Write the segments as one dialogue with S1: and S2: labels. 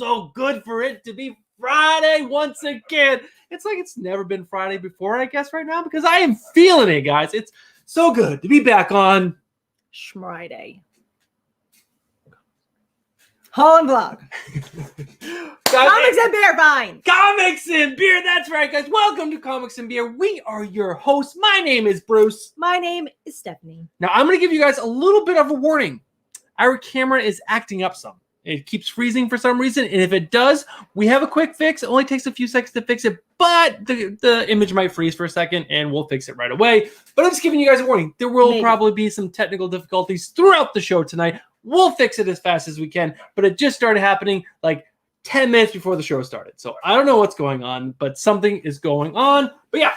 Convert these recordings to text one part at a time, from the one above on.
S1: so good for it to be Friday once again. It's like it's never been Friday before, I guess, right now, because I am feeling it, guys. It's so good to be back on
S2: Schmriday. Holland Vlog. Comics and Beer, fine.
S1: Comics and Beer, that's right, guys. Welcome to Comics and Beer. We are your hosts. My name is Bruce.
S2: My name is Stephanie.
S1: Now, I'm going to give you guys a little bit of a warning. Our camera is acting up some. It keeps freezing for some reason, and if it does, we have a quick fix. It only takes a few seconds to fix it, but the image might freeze for a second, and we'll fix it right away. But I'm just giving you guys a warning. There will probably be some technical difficulties throughout the show tonight. We'll fix it as fast as we can, but it just started happening like 10 minutes before the show started. So I don't know what's going on, but something is going on. But yeah,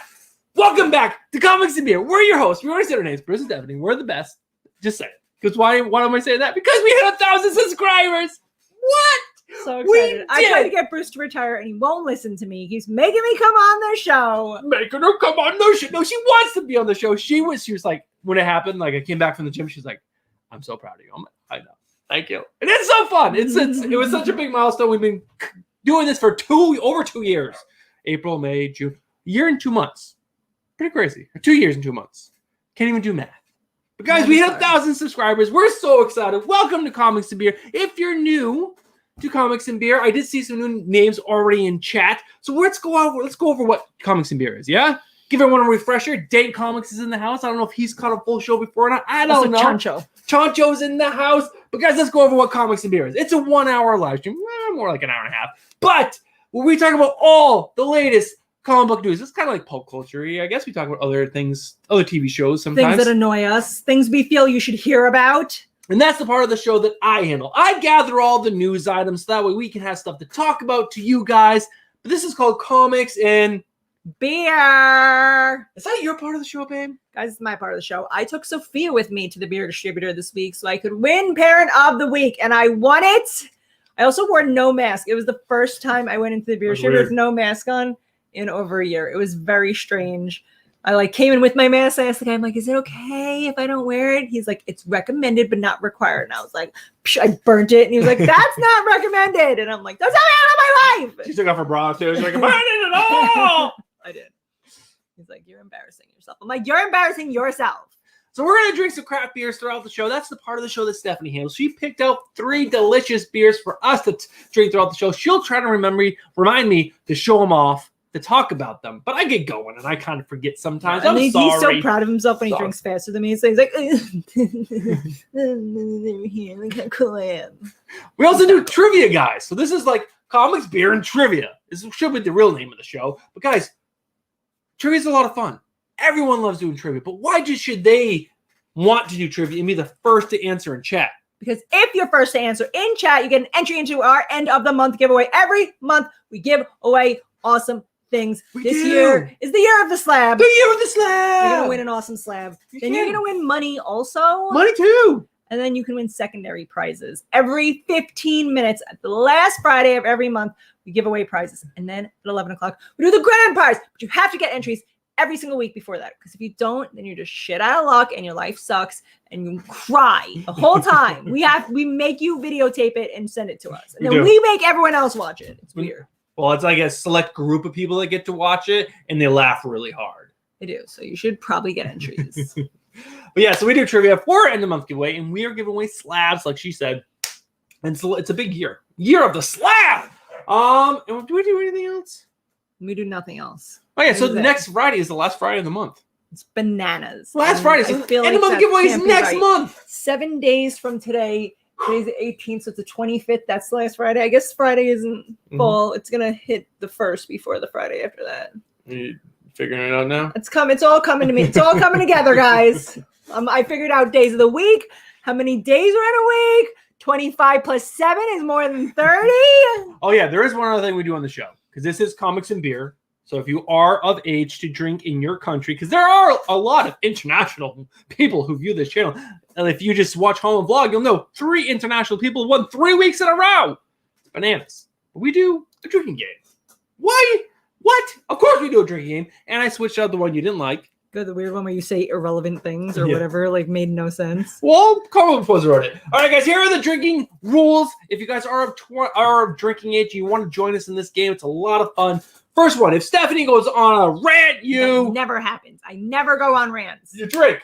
S1: welcome back to Comics and Beer. We're your hosts. We already said our names, Bruce and Stephanie. We're the best. Just say it. Because why am I saying that? Because we hit 1,000 subscribers. What?
S2: So excited. I tried to get Bruce to retire, and he won't listen to me. He's making me come on the show.
S1: Making her come on the show. No, she wants to be on the show. She was like, when it happened, like I came back from the gym, she's like, I'm so proud of you. I'm like, I know. Thank you. And it's so fun. It was such a big milestone. We've been doing this for over 2 years. April, May, June. A year and 2 months. Pretty crazy. 2 years and 2 months. Can't even do math. But guys, we hit 1,000 subscribers. We're so excited. Welcome to Comics and Beer. If you're new to Comics and Beer, I did see some new names already in chat. So let's go over what Comics and Beer is, yeah? Give everyone a refresher. Date Comics is in the house. I don't know if he's caught a full show before or not. I don't know. Chancho's in the house. But guys, let's go over what Comics and Beer is. It's a 1 hour live stream. More like an hour and a half. But we talk about all the latest comic book news. It's kind of like pulp culture. I guess we talk about other things, other TV shows sometimes.
S2: Things that annoy us. Things we feel you should hear about.
S1: And that's the part of the show that I handle. I gather all the news items so that way we can have stuff to talk about to you guys. But this is called Comics and
S2: Beer.
S1: Is that your part of the show, babe?
S2: Guys, it's my part of the show. I took Sophia with me to the beer distributor this week so I could win Parent of the Week, and I won it. I also wore no mask. It was the first time I went into the beer distributor with no mask on in over a year. It was very strange. I came in with my mask. I asked the guy, I'm like, is it okay if I don't wear it? He's like, it's recommended but not required. And I was like, psh, I burnt it. And he was like, that's not recommended. And I'm like, that's not out of my life.
S1: She took off her bra too. She's like, I burned it at all.
S2: I did. He's like, you're embarrassing yourself. I'm like, you're embarrassing yourself.
S1: So we're going to drink some craft beers throughout the show. That's the part of the show that Stephanie handles. She picked out 3 delicious beers for us to drink throughout the show. She'll try to remind me to show them off, to talk about them. But I get going, and I kind of forget sometimes. I'm sorry.
S2: He's so proud of himself when he drinks faster than me. So he's like, look how cool I am.
S1: We also do trivia, guys. So this is like comics, beer, and trivia. This should be the real name of the show. But guys, trivia is a lot of fun. Everyone loves doing trivia, but why should they want to do trivia and be the first to answer in chat?
S2: Because if you're first to answer in chat, you get an entry into our end of the month giveaway. Every month, we give away awesome things. This year is the year of the slab.
S1: The year of the slab.
S2: You're going to win an awesome slab. Then you're going to win money also.
S1: Money too.
S2: And then you can win secondary prizes. Every 15 minutes at the last Friday of every month, we give away prizes. And then at 11 o'clock, we do the grand prize. But you have to get entries every single week before that. Because if you don't, then you're just shit out of luck and your life sucks and you cry the whole time. We make you videotape it and send it to us. And then we make everyone else watch it. It's weird.
S1: Well, it's like a select group of people that get to watch it and they laugh really hard.
S2: They do. So you should probably get entries.
S1: But yeah, so we do trivia for end of month giveaway, and we are giving away slabs, like she said. And so it's a big year. Year of the slab. And do we do anything else?
S2: We do nothing else.
S1: Oh yeah, so the next Friday is the last Friday of the month.
S2: It's bananas.
S1: Last Friday. So end of month giveaway is next month.
S2: 7 days from today. Today's the 18th, so it's the 25th. That's the last Friday. I guess Friday isn't full. It's gonna hit the 1st before the Friday after that.
S1: You figuring it out now?
S2: It's coming. It's all coming to me. It's all coming together, guys. I figured out days of the week. How many days are in a week? 25 plus 7 is more than 30.
S1: Oh yeah, there is one other thing we do on the show, because this is Comics and Beer. So if you are of age to drink in your country, because there are a lot of international people who view this channel. And if you just watch Home and Vlog, you'll know 3 international people won 3 weeks in a row. It's bananas. But we do a drinking game. Why? What? Of course we do a drinking game. And I switched out the one you didn't like.
S2: Go the weird one where you say irrelevant things or
S1: Yeah.
S2: whatever, like made no sense.
S1: Well, Carl Poser wrote it. All right, guys, here are the drinking rules. If you guys are of drinking age, you want to join us in this game, it's a lot of fun. First one, if Stephanie goes on a rant,
S2: That
S1: you
S2: never happens. I never go on rants.
S1: drink.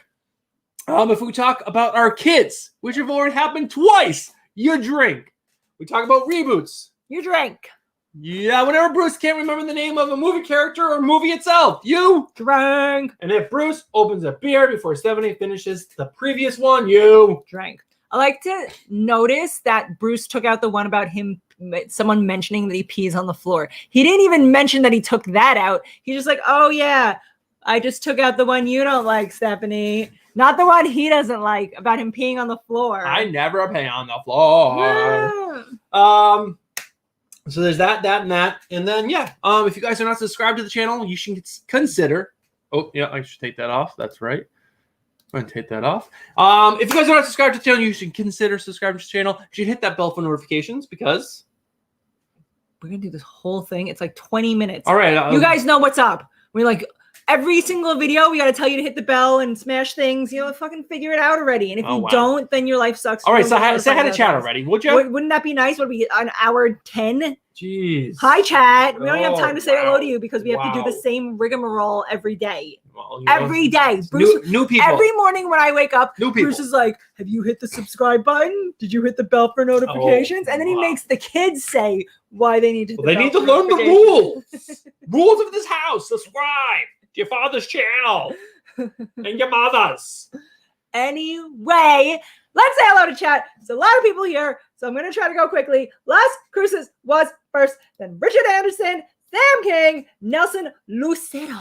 S1: If we talk about our kids, which have already happened twice, you drink. We talk about reboots.
S2: You drink.
S1: Yeah, whenever Bruce can't remember the name of a movie character or movie itself, you
S2: Drink.
S1: And if Bruce opens a beer before Stephanie finishes the previous one, you
S2: Drink. I like to notice that Bruce took out the one about someone mentioning that he pees on the floor. He didn't even mention that he took that out. He's just like, oh yeah, I just took out the one you don't like, Stephanie. Not the one he doesn't like about him peeing on the floor.
S1: I never pee on the floor.
S2: Yeah.
S1: So there's that, and that. And then, if you guys are not subscribed to the channel, you should consider. Oh, yeah, I should take that off. That's right. I'm going to take that off. If you guys are not subscribed to the channel, you should consider subscribing to the channel. You should hit that bell for notifications because
S2: we're going to do this whole thing. It's like 20 minutes.
S1: All right.
S2: You guys know what's up. We're like, every single video, we got to tell you to hit the bell and smash things. Fucking figure it out already. And if you don't, then your life sucks.
S1: All right, so say hi to chat already, would you?
S2: Wouldn't that be nice? Would we on hour 10?
S1: Jeez.
S2: Hi, chat. We don't have time to say hello
S1: wow.
S2: to you because we have to do the same rigmarole every day.
S1: Well,
S2: Every day. Bruce,
S1: new people.
S2: every morning when I wake up,
S1: New people.
S2: Bruce is like, have you hit the subscribe button? Did you hit the bell for notifications? And then he makes the kids say why they need to
S1: They need to learn the rules. Rules of this house. Subscribe to your father's channel and your mother's.
S2: Anyway, let's say hello to chat. So a lot of people here, so I'm going to try to go quickly. Las Cruces was first, then Richard Anderson, Sam King, Nelson Lucero,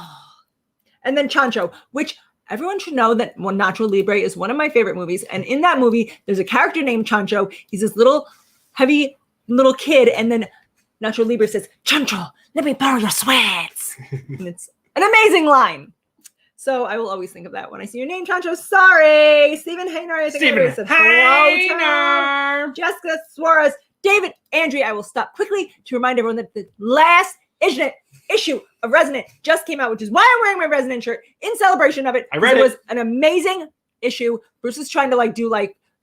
S2: and then Chancho, which everyone should know that Nacho Libre is one of my favorite movies. And in that movie, there's a character named Chancho. He's this little, heavy little kid. And then Nacho Libre says, Chancho, let me borrow your sweats. And it's an amazing line. So I will always think of that when I see your name, Chancho. Sorry. Stephen Hayner. I think I said hello. Jessica Suarez. David Andrew. I will stop quickly to remind everyone that the last issue of Resonant just came out, which is why I'm wearing my Resonant shirt in celebration of it.
S1: I read
S2: it. It was an amazing issue. Bruce is trying to do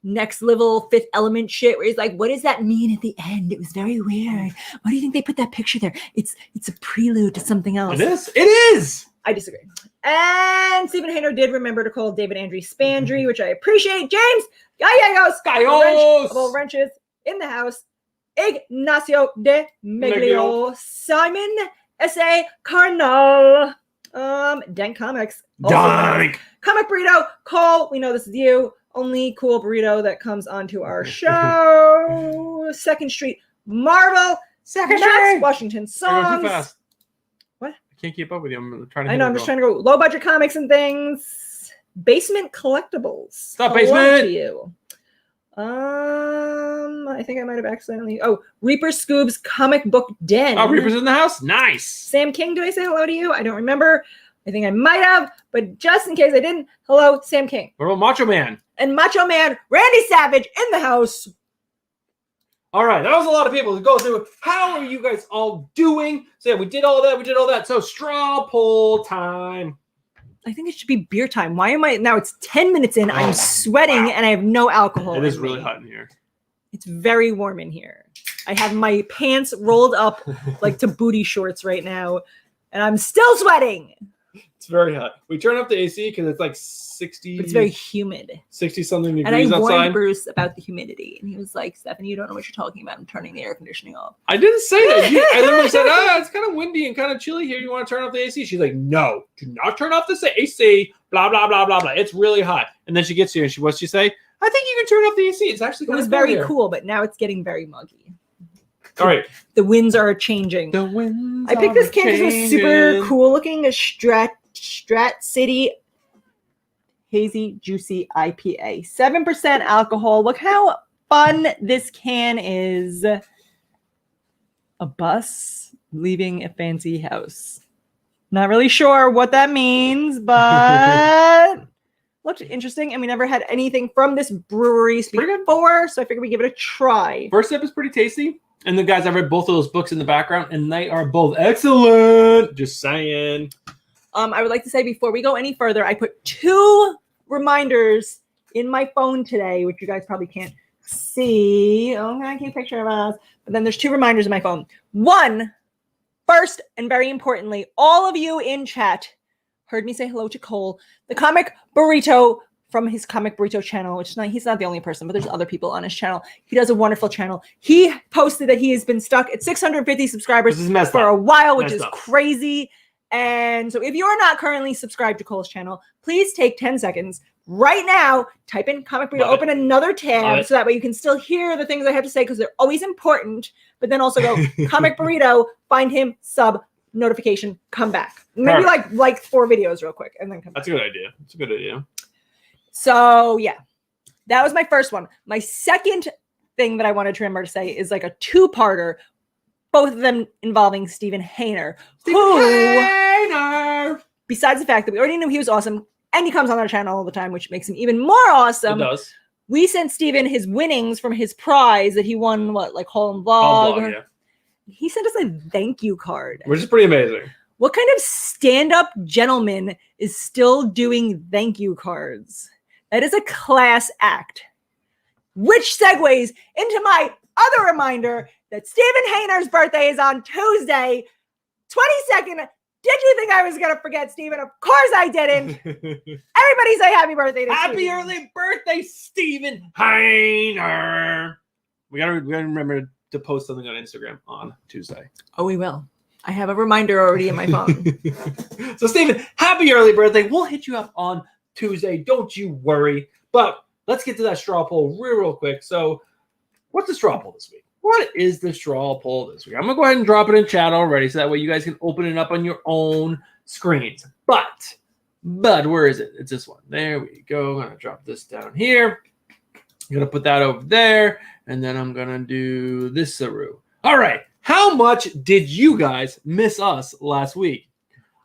S2: next level Fifth Element shit where he's like, what does that mean at the end? It was very weird. Why do you think they put that picture there? It's a prelude to something else.
S1: It is.
S2: I disagree. And Stephen Hayner did remember to call David Andrew Spandry, which I appreciate. James Gallegos, of Wrenches in the house. Ignacio de Meglio. Simon S.A. Carnal. Dank Comics.
S1: Dank.
S2: Comic Burrito. Cole, we know this is you. Only cool burrito that comes onto our show. Second Street Marvel.
S1: Second
S2: Max
S1: Street.
S2: Washington Songs.
S1: Too fast.
S2: What?
S1: I can't keep up with you. I'm trying to.
S2: I know. I'm just trying to go low budget comics and things. Basement Collectibles.
S1: Stop,
S2: Hello
S1: Basement.
S2: to you. I think I might have accidentally. Oh, Reaper Scoob's Comic Book Den.
S1: Oh, Reaper's in the house. Nice.
S2: Sam King. Do I say hello to you? I don't remember. I think I might have, but just in case I didn't, hello, Sam King.
S1: What about Macho Man?
S2: And Macho Man Randy Savage in the house.
S1: All right, that was a lot of people to go through. How are you guys all doing? So yeah, we did all that. So straw poll time.
S2: I think it should be beer time. Why am I now? It's 10 minutes in. I'm sweating and I have no alcohol.
S1: It is
S2: in
S1: really
S2: me.
S1: hot in here.
S2: It's very warm in here. I have my pants rolled up to booty shorts right now, and I'm still sweating.
S1: It's very hot. We turn up the AC because it's like 60.
S2: But it's very humid.
S1: 60 something
S2: And
S1: degrees
S2: I warned
S1: outside.
S2: Bruce about the humidity, and he was like, "Stephanie, you don't know what you're talking about. I'm turning the air conditioning off."
S1: I didn't say that. I literally said, it's kind of windy and kind of chilly here. You want to turn off the AC? She's like, no, do not turn off the AC. Blah blah blah blah blah. It's really hot. And then she gets here and what's she say? I think you can turn off the AC. It's actually
S2: It was very cool, but now it's getting very muggy.
S1: All right.
S2: The winds are changing.
S1: The winds
S2: I picked this can because it was super
S1: changing.
S2: cool looking. A Strat City Hazy Juicy IPA. 7% alcohol. Look how fun this can is. A bus leaving a fancy house. Not really sure what that means, but looked interesting. And we never had anything from this brewery before, so I figured we'd give it a try.
S1: First step is pretty tasty. And the guys, I read both of those books in the background, and they are both excellent. Just saying.
S2: I would like to say before we go any further, I put 2 reminders in my phone today, which you guys probably can't see. Oh, I'm gonna take a picture of us. But then there's 2 reminders in my phone. One, first and very importantly, all of you in chat heard me say hello to Cole, the comic burrito from his Comic Burrito channel, which is not, he's not the only person, but there's other people on his channel. He does a wonderful channel. He posted that he has been stuck at 650 subscribers for a while, which is crazy. And so if you are not currently subscribed to Cole's channel, please take 10 seconds right now, type in Comic Burrito, open another tab so that way you can still hear the things I have to say because they're always important, but then also go Comic Burrito, find him, sub, notification, come back. Maybe like 4 videos real quick and then come back.
S1: That's a good idea. That's a good idea.
S2: So yeah, that was my first one. My second thing that I wanted to remember to say is like a 2-parter, both of them involving Steven Hayner. Besides the fact that we already knew he was awesome, and he comes on our channel all the time, which makes him even more awesome.
S1: It does.
S2: We sent Steven his winnings from his prize that he won, like Haul and Vlog.
S1: Yeah.
S2: He sent us a thank you card.
S1: Which is pretty amazing.
S2: What kind of stand-up gentleman is still doing thank you cards? That is a class act. Which segues into my other reminder that Steven Hayner's birthday is on Tuesday, 22nd. Did you think I was going to forget, Steven? Of course I didn't. Everybody say happy birthday to
S1: Happy
S2: Steven.
S1: early birthday, Steven Hayner. We gotta remember to post something on Instagram on Tuesday.
S2: Oh, we will. I have a reminder already in my phone.
S1: So, Steven, happy early birthday. We'll hit you up on Tuesday. Don't you worry. But let's get to that straw poll real quick. So, what's the straw poll this week? What is the straw poll this week? I'm going to go ahead and drop it in chat already so that way you guys can open it up on your own screens. But where is it? It's this one. There we go. I'm going to drop this down here. I'm going to put that over there. And then I'm going to do this Saru. All right. How much did you guys miss us last week?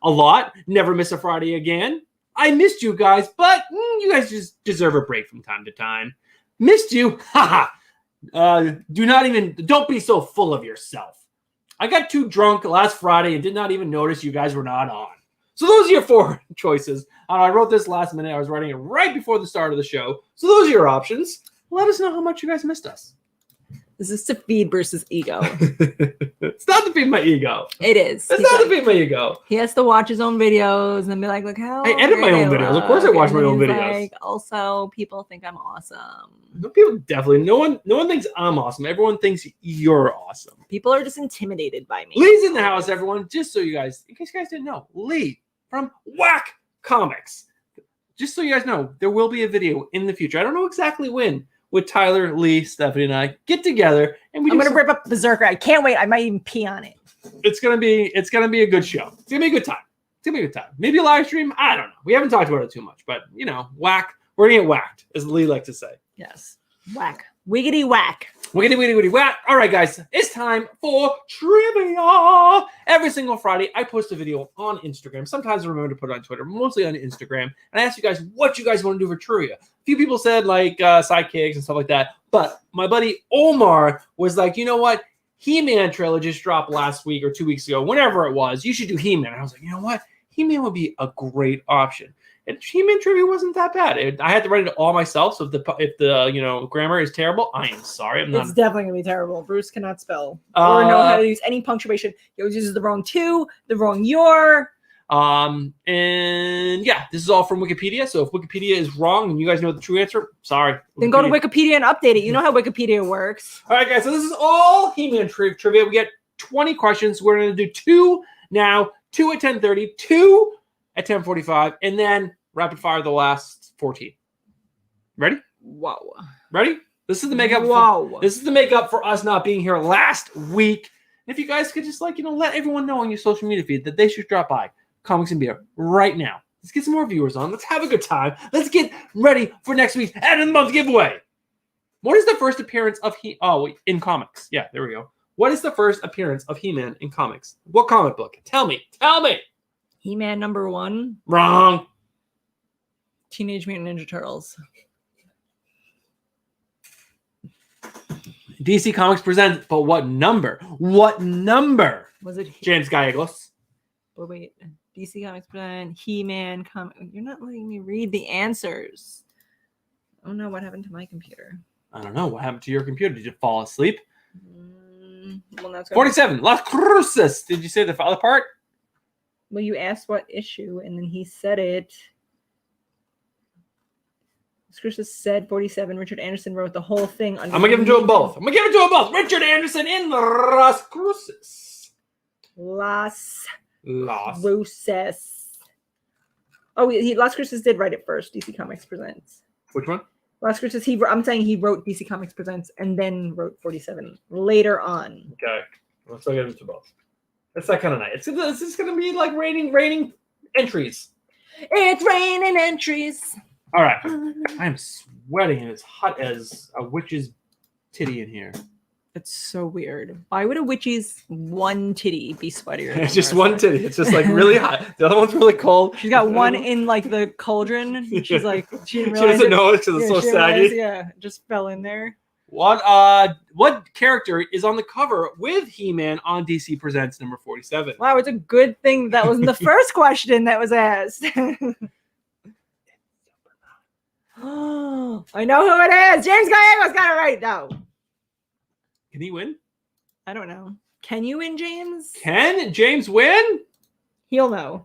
S1: A lot. Never miss a Friday again. I missed you guys, but you guys just deserve a break from time to time. Missed you? Haha. Don't be so full of yourself. I got too drunk last Friday and did not even notice you guys were not on. So those are your 4 choices. I wrote this last minute. I was writing it right before the start of the show. So those are your options. Let us know how much you guys missed us.
S2: This is to feed versus ego.
S1: It's not to feed my ego.
S2: It is.
S1: It's not to feed my ego.
S2: He has to watch his own videos and be like, look how
S1: I edit my own videos. Of course I watch my own videos.
S2: Like, also, people think I'm awesome.
S1: No, people definitely. No one thinks I'm awesome. Everyone thinks you're awesome.
S2: People are just intimidated by me.
S1: Lee's in the house, everyone. Just so you guys, in case you guys didn't know, Lee from Whack Comics. Just so you guys know, there will be a video in the future. I don't know exactly when. With Tyler, Lee, Stephanie, and I get together and I'm
S2: gonna rip up Berserker. I can't wait. I might even pee on it.
S1: It's gonna be a good show. It's gonna be a good time. Maybe a live stream. I don't know. We haven't talked about it too much, but whack. We're gonna get whacked, as Lee likes to say.
S2: Yes, whack, wiggity whack.
S1: Wiggity whack. All right, guys, it's time for trivia. Every single Friday, I post a video on Instagram. Sometimes I remember to put it on Twitter, mostly on Instagram. And I ask you guys what you guys want to do for trivia. A few people said like sidekicks and stuff like that. But my buddy Omar was like, you know what? He-Man trailer just dropped last week or 2 weeks ago, whenever it was. You should do He-Man. And I was like, you know what? He-Man would be a great option. And He-Man trivia wasn't that bad. I had to write it all myself. So if the grammar is terrible, I am sorry.
S2: It's definitely gonna be terrible. Bruce cannot spell or know how to use any punctuation. He always uses the wrong to, the wrong your.
S1: And yeah, this is all from Wikipedia. So if Wikipedia is wrong and you guys know the true answer, sorry.
S2: Then go to Wikipedia and update it. You know how Wikipedia works.
S1: All right, guys. So this is all He-Man trivia. We get 20 questions. We're gonna do 2 now, 2 at 10:30, 2 at 10:45, and then rapid fire the last 14. Ready?
S2: Wow.
S1: Ready? This is the makeup.
S2: Wow.
S1: This is the makeup for us not being here last week. If you guys could just let everyone know on your social media feed that they should drop by Comics and Beer right now. Let's get some more viewers on. Let's have a good time. Let's get ready for next week's end of the month giveaway. What is the first appearance of in comics? Yeah, there we go. What is the first appearance of He-Man in comics? What comic book? Tell me.
S2: He-Man #1.
S1: Wrong.
S2: Teenage Mutant Ninja Turtles.
S1: DC Comics presents, but what number? What number?
S2: Was it
S1: James Gallegos.
S2: Oh, wait. DC Comics present He-Man. You're not letting me read the answers. Oh no, what happened to my computer?
S1: I don't know. What happened to your computer? Did you fall asleep?
S2: Well, that's
S1: 47. Las Cruces. Did you say the other part?
S2: Well, you asked what issue, and then he said it. Cruces said 47. Richard Anderson wrote the whole thing.
S1: I'm gonna give him to them both. Richard Anderson in Las Cruces.
S2: Las Cruces. Oh, Las Cruces did write it first. DC Comics Presents.
S1: Which one?
S2: Las Cruces. I'm saying he wrote DC Comics Presents and then wrote 47 later on.
S1: Okay, let's still get him to both. It's that kind of night. It's just gonna be like raining entries.
S2: It's raining entries.
S1: All right, I'm sweating and it's hot as a witch's titty in here.
S2: It's so weird. Why would a witch's one titty be sweatier?
S1: It's just one titty. It's just like really hot. The other one's really cold.
S2: She's got one in like the cauldron. She's like she
S1: doesn't know it because it's so saggy.
S2: Just fell in there.
S1: What character is on the cover with He-Man on DC Presents number 47?
S2: Wow, it's a good thing that wasn't the first question that was asked. Oh, I know who it is. James Gallegos got it right now.
S1: Can he win?
S2: I don't know. Can you win, James?
S1: Can James win?
S2: He'll know.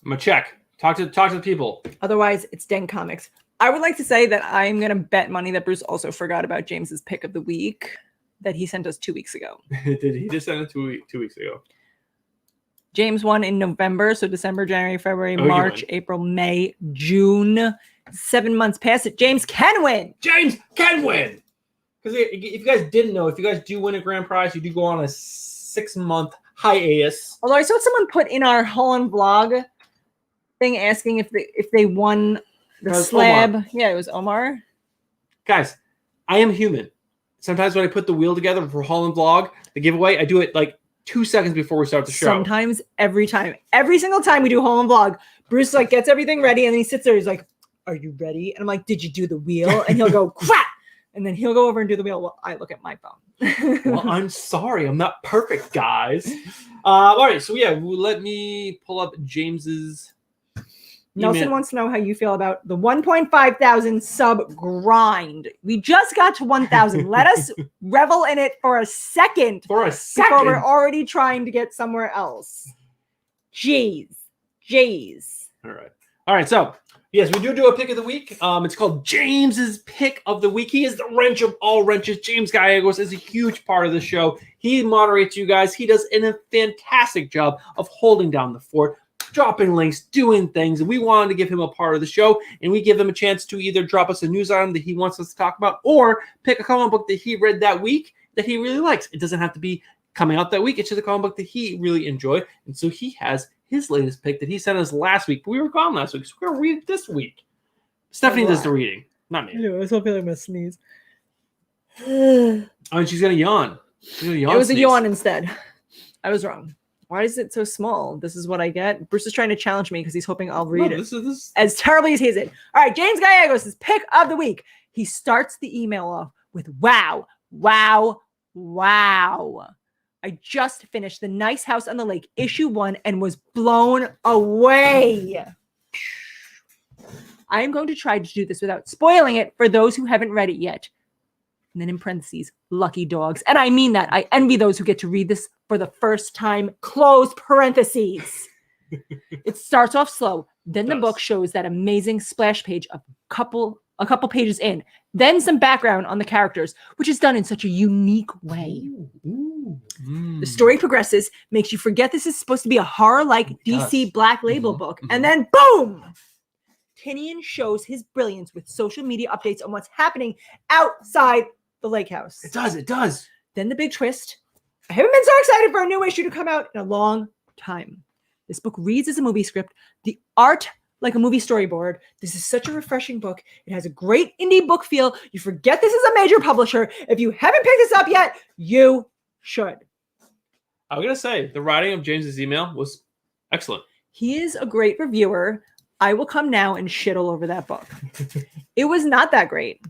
S1: I'm gonna check. Talk to the people.
S2: Otherwise, it's Den Comics. I would like to say that I'm gonna bet money that Bruce also forgot about James's pick of the week that he sent us 2 weeks ago.
S1: Did he just send it 2 weeks ago?
S2: James won in November, so December, January, February, March, April, May, June. 7 months past it. James can win.
S1: James can win. Because if you guys didn't know, if you guys do win a grand prize, you do go on a 6-month hiatus.
S2: Although I saw someone put in our Holland vlog thing asking if they won the slab.
S1: Omar.
S2: Yeah, it was Omar.
S1: Guys, I am human. Sometimes when I put the wheel together for Holland vlog, the giveaway, I do it like 2 seconds before we start the show.
S2: Sometimes, every single time we do Holland vlog, Bruce like gets everything ready and then he sits there. He's like, "Are you ready?" And I'm like, "Did you do the wheel?" And he'll go, "Crap!" And then he'll go over and do the wheel. Well, I look at my phone.
S1: Well, I'm sorry, I'm not perfect, guys. All right, so yeah, let me pull up James's.
S2: Nelson wants to know how you feel about the 1,500 sub grind. We just got to 1,000. Let us revel in it for a second. Before we're already trying to get somewhere else. Jeez.
S1: All right. So yes, we do a pick of the week. It's called James's Pick of the Week. He is the wrench of all wrenches. James Gallegos is a huge part of the show. He moderates you guys. He does a fantastic job of holding down the fort, dropping links, doing things, and we wanted to give him a part of the show, and we give him a chance to either drop us a news item that he wants us to talk about or pick a comic book that he read that week that he really likes. It doesn't have to be coming out that week. It's just a comic book that he really enjoyed, and so he has his latest pick that he sent us last week, but we were gone last week, so we're going to read it this week. Stephanie does the reading, not me.
S2: I was hoping I must sneeze.
S1: Oh, and she's going to yawn. It
S2: was a yawn instead. I was wrong. Why is it so small? This is what I get. Bruce is trying to challenge me because he's hoping I'll read it.
S1: This is
S2: as terribly as he's it. All right, James Gallegos' pick of the week. He starts the email off with wow. I just finished The Nice House on the Lake, issue 1, and was blown away. I am going to try to do this without spoiling it for those who haven't read it yet. And then in parentheses, lucky dogs. And I mean that. I envy those who get to read this for the first time. Close parentheses. It starts off slow. Then the book shows that amazing splash page a couple pages in. Then some background on the characters, which is done in such a unique way. The story progresses, makes you forget this is supposed to be a horror-like DC Black Label book. And then boom! Tinian shows his brilliance with social media updates on what's happening outside the lake house.
S1: It does.
S2: Then the big twist. I haven't been so excited for a new issue to come out in a long time. This book reads as a movie script. The art like a movie storyboard. This is such a refreshing book. It has a great indie book feel. You forget this is a major publisher. If you haven't picked this up yet, you should.
S1: I'm going to say the writing of James's email was excellent.
S2: He is a great reviewer. I will come now and shit all over that book. It was not that great.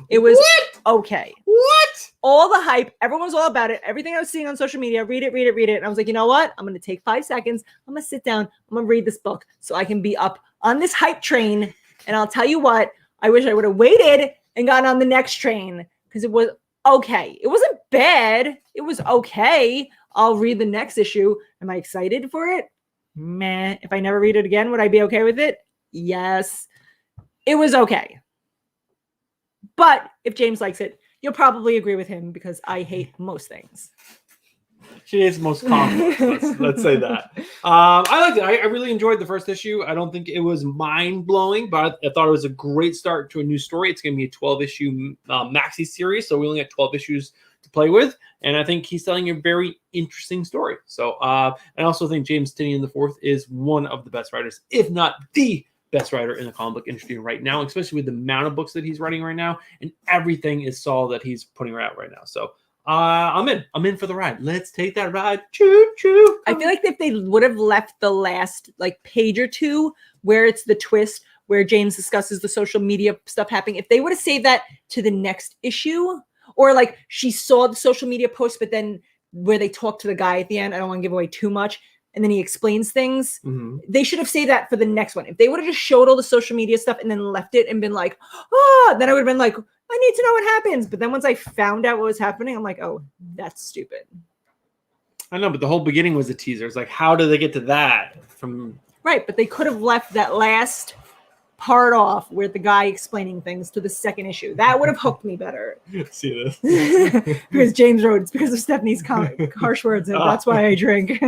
S2: It was
S1: What?
S2: okay.
S1: What?
S2: All the hype, everyone's all about it. Everything I was seeing on social media, read it. And I was like, you know what? I'm going to take 5 seconds. I'm going to sit down. I'm going to read this book so I can be up on this hype train. And I'll tell you what, I wish I would have waited and gotten on the next train because it was okay. It wasn't bad. It was okay. I'll read the next issue. Am I excited for it? Meh. If I never read it again, would I be okay with it? Yes. It was okay. But if James likes it, you'll probably agree with him because I hate most things.
S1: She is most complex. let's say that. I liked it. I really enjoyed the first issue. I don't think it was mind-blowing, but I thought it was a great start to a new story. It's going to be a 12-issue maxi series, so we only got 12 issues to play with, and I think he's telling a very interesting story. So, I also think James Tynion IV is one of the best writers, if not the best writer in the comic book industry right now, especially with the amount of books that he's writing right now, and everything is solid that he's putting out right now. So I'm in for the ride. Let's take that ride. Choo choo.
S2: I feel like if they would have left the last like page or two where it's the twist where James discusses the social media stuff happening, if they would have saved that to the next issue, or like she saw the social media post, but then where they talk to the guy at the end, I don't want to give away too much, and then he explains things. They should have saved that for the next one. If they would have just showed all the social media stuff and then left it and been like, oh, then I would have been like, I need to know what happens. But then once I found out what was happening, I'm like, oh, that's stupid.
S1: I know, but the whole beginning was a teaser. It's like, how did they get to that?
S2: Right, but they could have left that last part off where the guy explaining things to the second issue. That would have hooked me better.
S1: See this?
S2: Because James wrote, it's because of Stephanie's harsh words, and that's why I drink.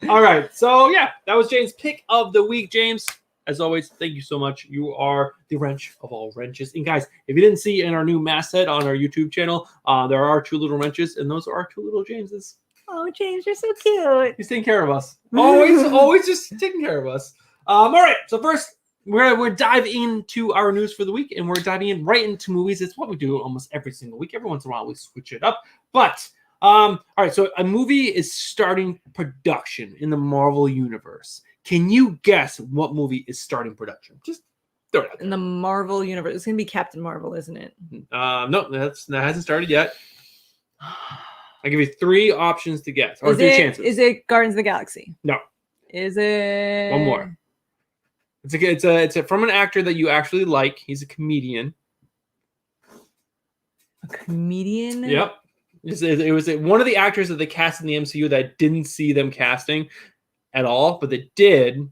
S1: All right, so yeah, that was James' pick of the week. James, as always, thank you so much. You are the wrench of all wrenches. And guys, if you didn't see in our new masthead on our YouTube channel, there are 2 little wrenches, and those are our 2 little Jameses.
S2: Oh, James, you're so cute.
S1: He's taking care of us. Always just taking care of us. All right, so first, we're dive into our news for the week, and we're diving in right into movies. It's what we do almost every single week. Every once in a while, we switch it up. But, all right, so a movie is starting production in the Marvel Universe. Can you guess what movie is starting production? Just throw it out there.
S2: In the Marvel Universe. It's going to be Captain Marvel, isn't it?
S1: No, that hasn't started yet. I'll give you 3 options to guess, or 3 chances.
S2: Is it Guardians of the Galaxy?
S1: No.
S2: Is it?
S1: One more. It's from an actor that you actually like. He's a comedian.
S2: A comedian?
S1: Yep. It was one of the actors that they cast in the MCU that I didn't see them casting at all, but they did.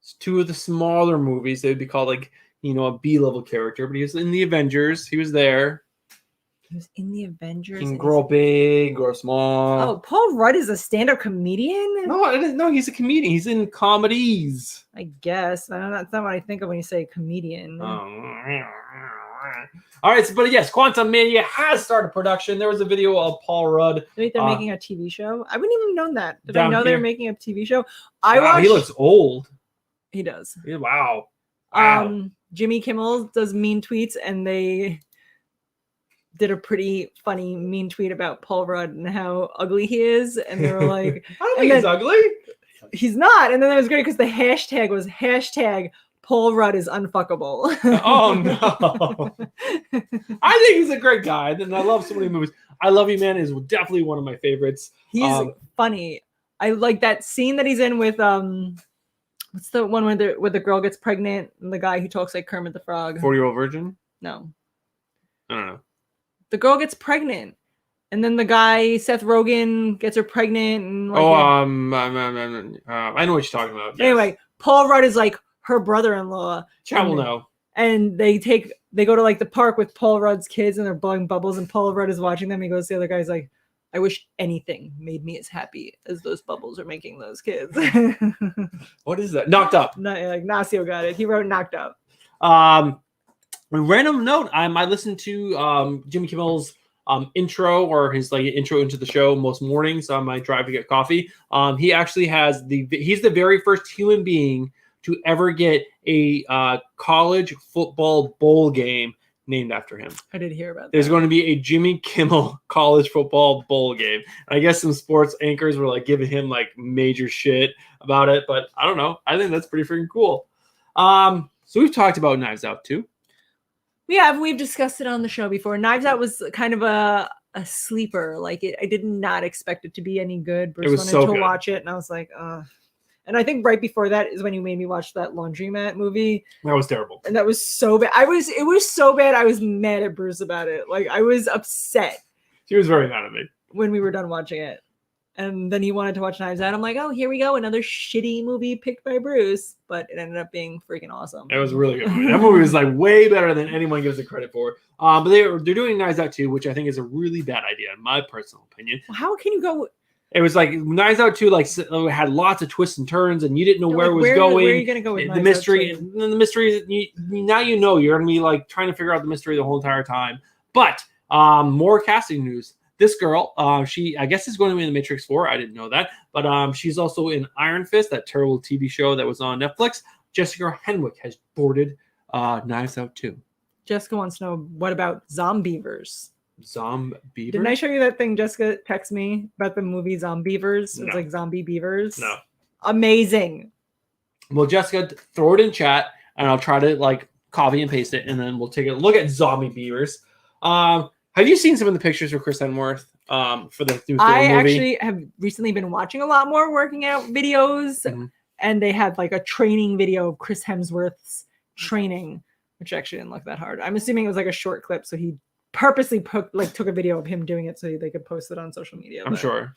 S1: It's 2 of the smaller movies. They would be called like, a B-level character, but he was in the Avengers. He was there.
S2: He was in the Avengers.
S1: He can grow big or small.
S2: Oh, Paul Rudd is a stand-up comedian?
S1: No, he's a comedian. He's in comedies.
S2: I guess. That's not what I think of when you say comedian.
S1: All right, but yes, Quantum Mania has started production. There was a video of Paul Rudd.
S2: They're making a TV show? I wouldn't even known that. Did I
S1: Down
S2: know they
S1: here.
S2: were making a TV show?
S1: Wow, he looks old.
S2: He does.
S1: Yeah, wow.
S2: Jimmy Kimmel does mean tweets, and they did a pretty funny mean tweet about Paul Rudd and how ugly he is. And they were like,
S1: I don't think he's ugly.
S2: He's not. And then it was great because the hashtag was Paul Rudd is unfuckable.
S1: Oh, no. I think he's a great guy. And I love so many movies. I Love You, Man is definitely one of my favorites.
S2: He's funny. I like that scene that he's in with, what's the one where the girl gets pregnant and the guy who talks like Kermit the Frog?
S1: 40-Year-Old Virgin?
S2: No.
S1: I don't know.
S2: The girl gets pregnant. And then the guy, Seth Rogen, gets her pregnant. And like
S1: I know what you're talking about. Yes.
S2: Anyway, Paul Rudd is like her brother-in-law.
S1: Chat will know.
S2: And they go to like the park with Paul Rudd's kids and they're blowing bubbles and Paul Rudd is watching them. He goes to the other guy's like, I wish anything made me as happy as those bubbles are making those kids.
S1: What is that? Knocked Up.
S2: No, like Nasio got it. He wrote Knocked Up.
S1: Random note, I listened to Jimmy Kimmel's intro or his like intro into the show most mornings on my drive to get coffee. He actually he's the very first human being to ever get a college football bowl game named after him.
S2: I did hear about that.
S1: There's going to be a Jimmy Kimmel college football bowl game. I guess some sports anchors were like giving him like major shit about it, but I don't know. I think that's pretty freaking cool. So we've talked about Knives Out too.
S2: We've discussed it on the show before. Knives Out was kind of a sleeper. Like I did not expect it to be any good. Bruce
S1: was
S2: wanted
S1: so
S2: to
S1: good.
S2: watch it, and I was like, And I think right before that is when you made me watch that Laundromat movie.
S1: That was terrible.
S2: And that was so bad. It was so bad. I was mad at Bruce about it. Like I was upset
S1: She was very mad at me.
S2: when we were done watching it. And then he wanted to watch Knives Out. I'm like, oh, here we go. Another shitty movie picked by Bruce. But it ended up being freaking awesome.
S1: It was a really good movie. That movie was like way better than anyone gives it credit for. But they're doing Knives Out 2, which I think is a really bad idea, in my personal opinion.
S2: How can you go?
S1: It was like Knives Out 2, like had lots of twists and turns, and you didn't know where it was going.
S2: Where are you going to go with
S1: the
S2: Knives
S1: mystery?
S2: Out 2?
S1: The mystery. Now you know you're going to be like trying to figure out the mystery the whole entire time. But more casting news. This girl, she I guess is going to be in the Matrix 4. I didn't know that, but she's also in Iron Fist, that terrible TV show that was on Netflix. Jessica Henwick has boarded Knives Out 2.
S2: Jessica wants to know, what about Zombievers?
S1: Zombie.
S2: Didn't I show you that thing Jessica texted me about the movie Zombievers? It was like Zombie Beavers.
S1: No.
S2: Amazing.
S1: Well, Jessica, throw it in chat, and I'll try to like copy and paste it, and then we'll take a look at Zombie Beavers. Have you seen some of the pictures of Chris Hemsworth for the new movie?
S2: I actually have recently been watching a lot more working out videos,
S1: Mhm.
S2: and they had like a training video of Chris Hemsworth's training, which actually didn't look that hard. I'm assuming it was like a short clip, so he purposely took a video of him doing it so they could post it on social media.
S1: I'm sure.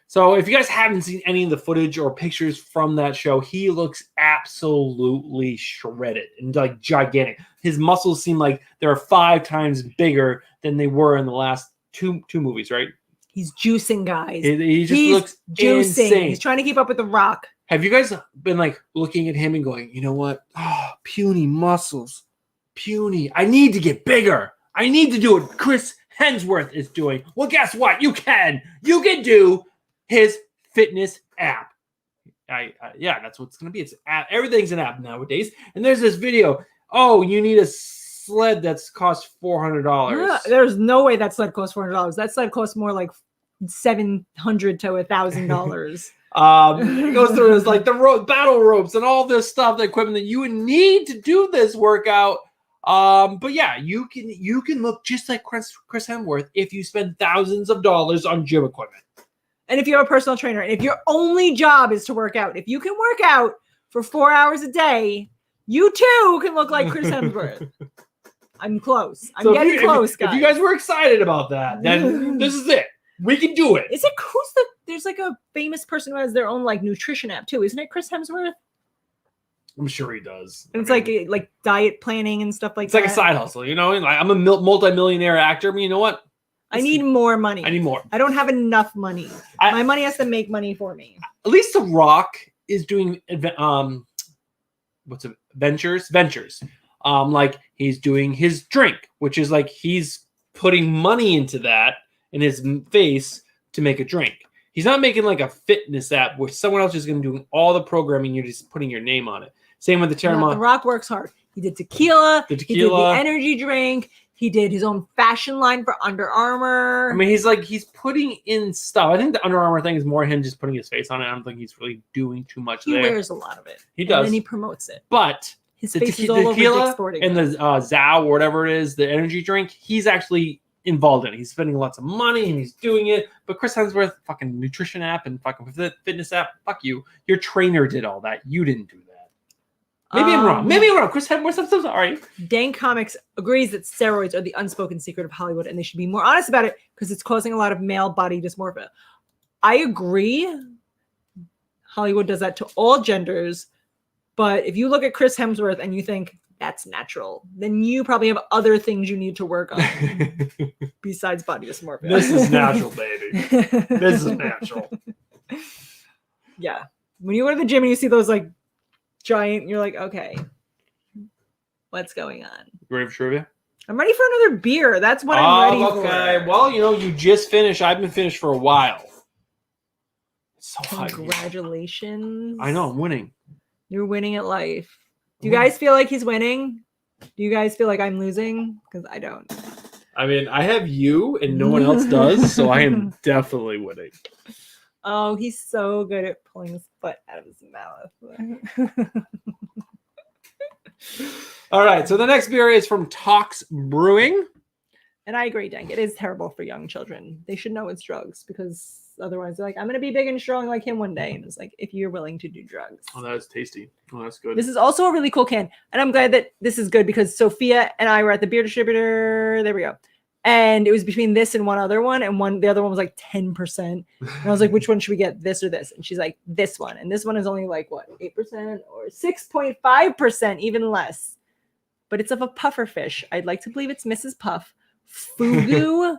S1: So if you guys haven't seen any of the footage or pictures from that show, he looks absolutely shredded and like gigantic. His muscles seem like they're 5 times bigger than they were in the last two movies, right?
S2: He's juicing, guys.
S1: He just looks
S2: juicing.
S1: insane.
S2: He's trying to keep up with The Rock.
S1: Have you guys been like looking at him and going, you know what? Oh, puny muscles. Puny. I need to get bigger. I need to do what Chris Hemsworth is doing. Well, guess what? You can. You can do his fitness app. Yeah, that's what it's going to be. It's app. Everything's an app nowadays. And there's this video. Oh, you need a sled that's cost $400.
S2: There's no way that sled costs $400. That sled costs more like $700 to $1,000.
S1: It goes through this, like the battle ropes and all this stuff, the equipment that you would need to do this workout. But yeah, you can look just like Chris Hemsworth if you spend thousands of dollars on gym equipment.
S2: And if you're a personal trainer, and if your only job is to work out, if you can work out for 4 hours a day, you too can look like Chris Hemsworth. I'm close. I'm getting close, guys.
S1: If you guys were excited about that, then this is it. We can do it.
S2: Is it there's like a famous person who has their own like nutrition app too, isn't it? Chris Hemsworth?
S1: I'm sure he does.
S2: And it's like diet planning and stuff like
S1: it's
S2: that.
S1: It's like a side hustle, you know? Like, I'm a multi-millionaire actor, but you know what?
S2: I need more money.
S1: I need more.
S2: I don't have enough money. My money has to make money for me.
S1: At least The Rock is doing ventures. Like he's doing his drink, which is like he's putting money into that in his face to make a drink. He's not making like a fitness app where someone else is going to do all the programming. You're just putting your name on it. Same with the Terramon.
S2: The Rock works hard. He did tequila. He did the energy drink. He did his own fashion line for Under Armour.
S1: I mean, he's putting in stuff. I think the Under Armour thing is more him just putting his face on it. I don't think he's really doing too much there.
S2: He wears a lot of it.
S1: He does.
S2: And then he promotes it.
S1: But
S2: his face is all over Dick's Sporting
S1: and the Zao or whatever it is, the energy drink, he's actually involved in it. He's spending lots of money and he's doing it. But Chris Hemsworth, fucking nutrition app and fucking fitness app, fuck you. Your trainer did all that. You didn't do that. Maybe I'm wrong. Chris Hemsworth, I'm so sorry.
S2: Dane Comics agrees that steroids are the unspoken secret of Hollywood and they should be more honest about it because it's causing a lot of male body dysmorphia. I agree. Hollywood does that to all genders. But if you look at Chris Hemsworth and you think that's natural, then you probably have other things you need to work on besides body dysmorphia.
S1: This is natural, baby. This is natural.
S2: Yeah. When you go to the gym and you see those like giant, you're like, okay, what's going on?
S1: You ready for trivia?
S2: I'm ready for another beer. That's what I'm ready for.
S1: Okay. Well, you just finished. I've been finished for a while. It's so hot.
S2: Congratulations.
S1: I know, I'm winning.
S2: You're winning at life. Do you guys feel like he's winning? Do you guys feel like I'm losing? Because I don't.
S1: I mean, I have you and no one else does, so I am definitely winning.
S2: Oh, he's so good at pulling his foot out of his mouth.
S1: All right. So the next beer is from Tox Brewing.
S2: And I agree, Dank. It is terrible for young children. They should know it's drugs because otherwise they're like, I'm going to be big and strong like him one day. And it's like, if you're willing to do drugs.
S1: Oh, that is tasty. Oh, that's good.
S2: This is also a really cool can. And I'm glad that this is good because Sophia and I were at the beer distributor. There we go. And it was between this and one other one. And the other one was like 10%. And I was like, which one should we get? This or this? And she's like, this one. And this one is only like, what, 8% or 6.5%, even less. But it's of a puffer fish. I'd like to believe it's Mrs. Puff. Fugu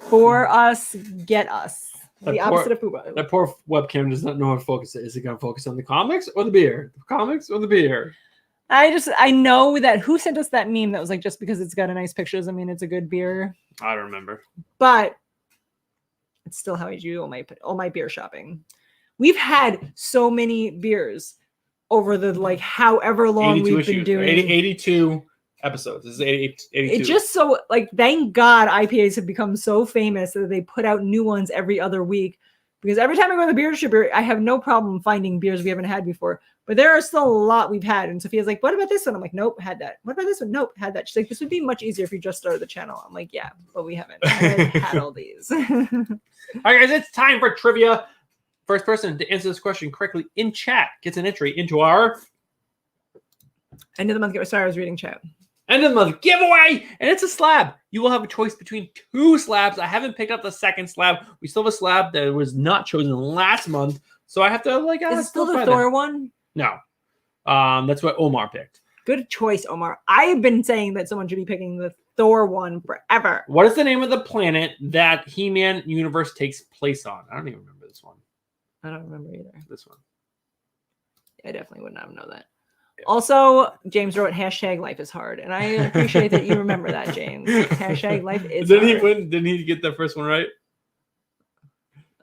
S2: for us, get us. The opposite of Fubu.
S1: That poor webcam does not know how to focus it. Is it going to focus on the comics or the beer? The comics or the beer?
S2: I know that who sent us that meme that was like, just because it's got a nice picture doesn't mean it's a good beer.
S1: I don't remember.
S2: But it's still how I do all my beer shopping. We've had so many beers over the like however long we've been doing.
S1: 82 episodes. This is 82.
S2: It's just so like, thank God IPAs have become so famous that they put out new ones every other week. Because every time I go to the beer distributor, I have no problem finding beers we haven't had before. But there are still a lot we've had. And Sophia's like, what about this one? I'm like, nope, had that. What about this one? Nope, had that. She's like, this would be much easier if you just started the channel. I'm like, yeah, but we haven't. I haven't had all these.
S1: All right, guys, it's time for trivia. First person to answer this question correctly in chat gets an entry into our
S2: End of the month. Sorry, I was reading chat.
S1: end of the month giveaway, and it's a slab. You will have a choice between 2 slabs. I haven't picked up the second slab. We still have a slab that was not chosen last month, so I have to like.
S2: Is it still the Thor one?
S1: No, that's what Omar picked.
S2: Good choice, Omar. I've been saying that someone should be picking the Thor one forever.
S1: What is the name of the planet that He-Man universe takes place on? I don't even remember this one.
S2: I don't remember either.
S1: This one.
S2: I definitely would not know that. Also, James wrote #life is hard, and I appreciate that you remember that, James. #life is
S1: Didn't
S2: hard.
S1: he win? Didn't he get the first one right?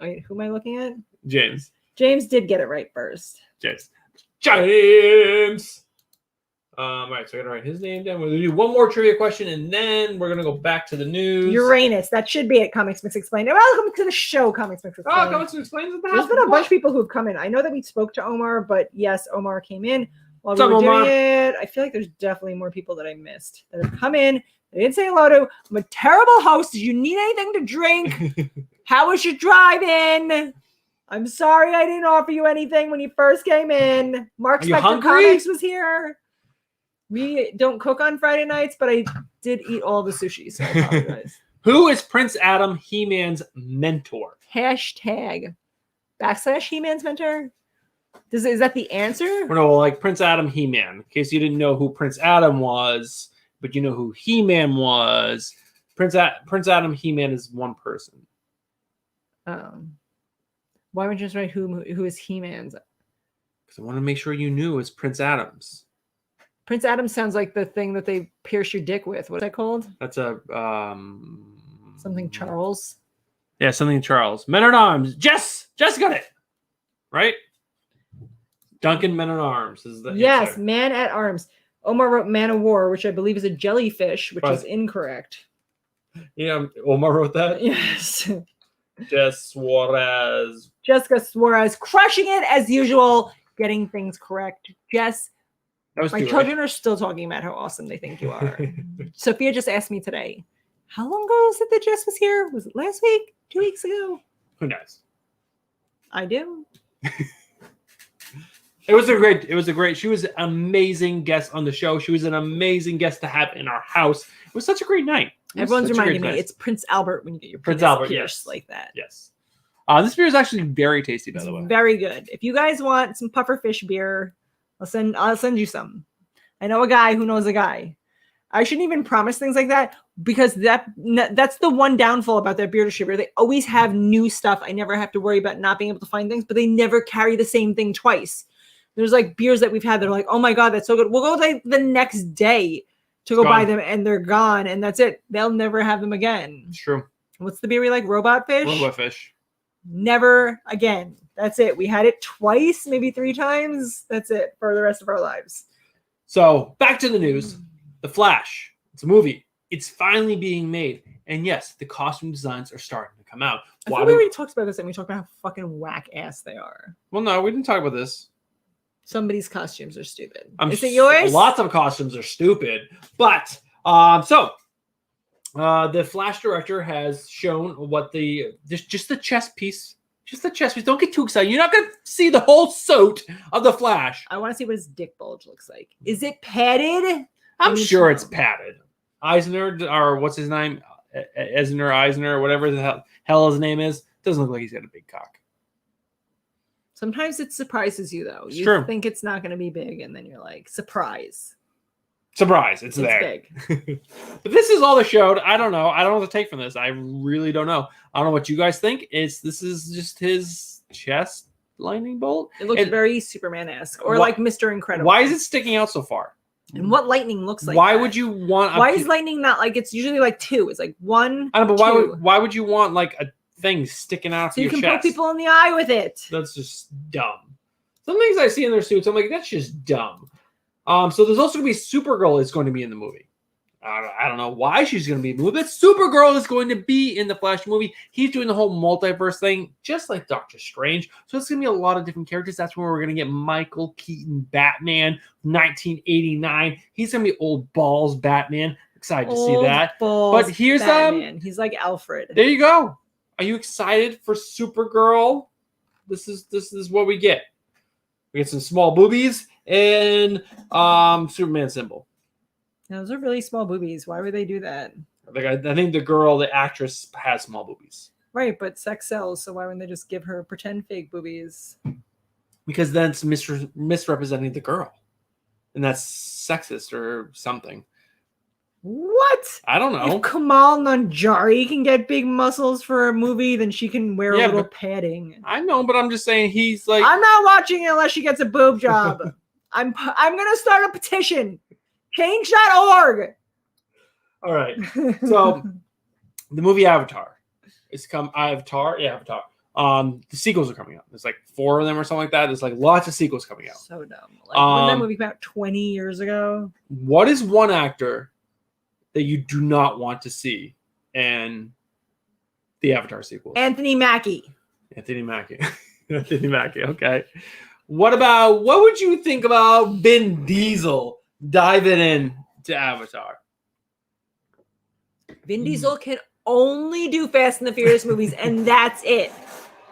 S2: Wait, who am I looking at?
S1: James.
S2: James did get it right first.
S1: James. All right, so I gotta write his name down. We're gonna do one more trivia question, and then we're gonna go back to the news.
S2: Uranus. That should be it. Comics Mix Explained. Welcome to the show, Comics Mix Explained.
S1: Oh, Comics Explains at the
S2: There's
S1: house.
S2: been a bunch of people who've come in. I know that we spoke to Omar, but yes, Omar came in while we
S1: What's
S2: were
S1: up,
S2: doing
S1: Omar?
S2: it. I feel like there's definitely more people that I missed that have come in. They didn't say hello to. I'm a terrible host. Did you need anything to drink? How was your drive-in? I'm sorry I didn't offer you anything when you first came in. Mark
S1: Are you
S2: Spector
S1: hungry?
S2: Comics was here. We don't cook on Friday nights, but I did eat all the sushi, so I apologize.
S1: Who is Prince Adam, He-Man's mentor?
S2: # He-Man's mentor. Is that the answer?
S1: No, like Prince Adam, He-Man. In case you didn't know who Prince Adam was, but you know who He-Man was. Prince Adam, He-Man is one person.
S2: Why would you just write who is He-Man's?
S1: Because I want to make sure you knew it's Prince Adam's.
S2: Prince Adam sounds like the thing that they pierce your dick with. What's that called?
S1: That's a
S2: Something Charles.
S1: Yeah, something Charles. Men at Arms. Jess got it. Right? Duncan Men at Arms is the
S2: Yes,
S1: answer.
S2: Man at Arms. Omar wrote Man of War, which I believe is a jellyfish, which
S1: Right.
S2: is incorrect.
S1: Yeah, Omar wrote that.
S2: Yes.
S1: Jess Suarez.
S2: Jessica Suarez crushing it as usual, getting things correct. Jess,
S1: That was
S2: my
S1: two,
S2: children are still talking about how awesome they think you are. Sophia just asked me today, how long ago was it that Jess was here? Was it last week? 2 weeks ago?
S1: Who knows?
S2: I do.
S1: It was a great. She was an amazing guest on the show. She was an amazing guest to have in our house. It was such a great night.
S2: Everyone's reminding me it's Prince Albert when you get your
S1: Prince
S2: penis
S1: Albert,
S2: pierced
S1: yes.
S2: like that.
S1: Yes. This beer is actually very tasty, by
S2: It's
S1: the way.
S2: very good. If you guys want some pufferfish beer, I'll send you some. I know a guy who knows a guy. I shouldn't even promise things like that because that's the one downfall about that beer distributor. They always have new stuff. I never have to worry about not being able to find things, but they never carry the same thing twice. There's like beers that we've had that are like, oh my God, that's so good. We'll go like the next day to go buy them and they're gone and that's it. They'll never have them again.
S1: It's true.
S2: What's the beer we like? Robot Fish?
S1: Robot Fish.
S2: Never again. That's it. We had it twice, maybe 3 times. That's it for the rest of our lives.
S1: So back to the news. The Flash. It's a movie. It's finally being made. And yes, the costume designs are starting to come out.
S2: I thought we already talked about this and we talked about how fucking whack ass they are.
S1: Well, no, we didn't talk about this.
S2: Somebody's costumes are stupid.
S1: I'm
S2: Is it yours?
S1: Lots of costumes are stupid, but the Flash director has shown what just the chest piece. Just the chest piece. Don't get too excited. You're not going to see the whole suit of the Flash.
S2: I want to see what his dick bulge looks like. Is it padded?
S1: I'm sure it's padded. Eisner, or what's his name? Eisner, whatever the hell his name is. Doesn't look like he's got a big cock.
S2: Sometimes it surprises you, though.
S1: It's
S2: you
S1: true.
S2: think it's not going to be big, and then you're like, surprise.
S1: Surprise, it's there.
S2: Big.
S1: But this is all they showed. I don't know. I don't know what to take from this. I really don't know. I don't know what you guys think. This is just his chest lightning bolt?
S2: It looks very Superman-esque, or like Mr. Incredible.
S1: Why is it sticking out so far?
S2: And what lightning looks like?
S1: Why would you want?
S2: Why is lightning not like it's usually like two? It's like one.
S1: I don't know, but why would you want like a thing sticking out
S2: so
S1: of your chest?
S2: You can poke people in the eye with it.
S1: That's just dumb. Some things I see in their suits, I'm like, that's just dumb. So there's also going to be Supergirl is going to be in the movie. I don't know why she's going to be in the movie, but Supergirl is going to be in the Flash movie. He's doing the whole multiverse thing, just like Doctor Strange. So it's going to be a lot of different characters. That's where we're going to get Michael Keaton Batman, 1989. He's going to be old balls Batman. Excited to see that. But here's
S2: Batman. He's like Alfred.
S1: There you go. Are you excited for Supergirl? This is what we get. We get some small boobies and Superman symbol.
S2: Now, those are really small boobies. Why would they do that?
S1: Like I think the actress, has small boobies.
S2: Right, but sex sells, so why wouldn't they just give her pretend fake boobies?
S1: Because then it's misrepresenting the girl, and that's sexist or something.
S2: What?
S1: I don't know.
S2: If Kamal Nanjiani can get big muscles for a movie, then she can wear a little padding.
S1: I know, but I'm just saying he's like.
S2: I'm not watching it unless she gets a boob job. I'm gonna start a petition. Change.org.
S1: All right. So the movie Avatar is Avatar. The sequels are coming out. There's like 4 of them or something like that. There's like lots of sequels coming out.
S2: So dumb. Like when that movie came out 20 years ago.
S1: What is one actor that you do not want to see in the Avatar sequel?
S2: Anthony Mackie.
S1: Anthony Mackie. Okay. What would you think about Vin Diesel diving in to Avatar?
S2: Vin Diesel can only do Fast and the Furious movies, and that's it.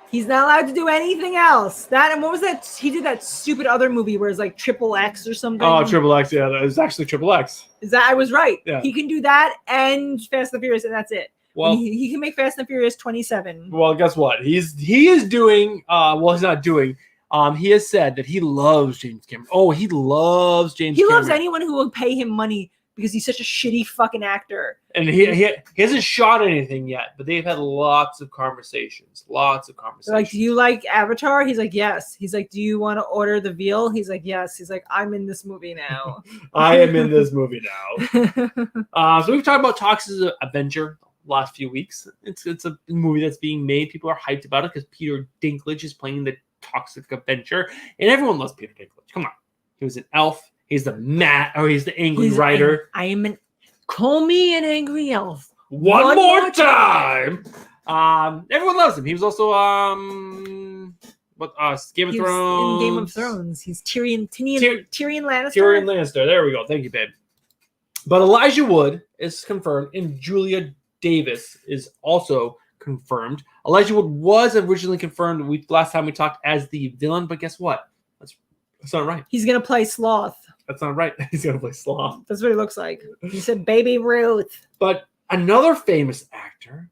S2: He's not allowed to do anything else. And what was that? He did that stupid other movie where it's like Triple X or something.
S1: Oh, Triple X. Yeah, it was actually Triple X.
S2: Is that I was right?
S1: Yeah.
S2: He can do that and Fast and the Furious, and that's it.
S1: Well,
S2: he can make Fast and the Furious 27.
S1: Well, guess what? He is doing. He's not doing. He has said that he loves James Cameron. Oh, he loves James Cameron.
S2: He loves anyone who will pay him money because he's such a shitty fucking actor.
S1: And he hasn't shot anything yet, but they've had lots of conversations. They're
S2: like, do you like Avatar? He's like, yes. He's like, do you want to order the veal? He's like, yes. He's like, I'm in this movie now.
S1: I am in this movie now. So we've talked about Toxic Avenger last few weeks. It's a movie that's being made. People are hyped about it because Peter Dinklage is playing the Toxic Avenger, and everyone loves Peter Dinklage. Come on, he was an elf. He's the he's the angry writer.
S2: Call me an angry elf.
S1: One more time. Everyone loves him. He was also Game of Thrones.
S2: In Game of Thrones, he's Tyrion Lannister.
S1: Tyrion Lannister. There we go. Thank you, babe. But Elijah Wood is confirmed, and Julia Davis is also confirmed. Elijah Wood was originally confirmed last time we talked as the villain, but guess what? That's not right.
S2: He's gonna play Sloth.
S1: That's not right. He's gonna play Sloth.
S2: That's what he looks like. He said Baby Ruth.
S1: But another famous actor,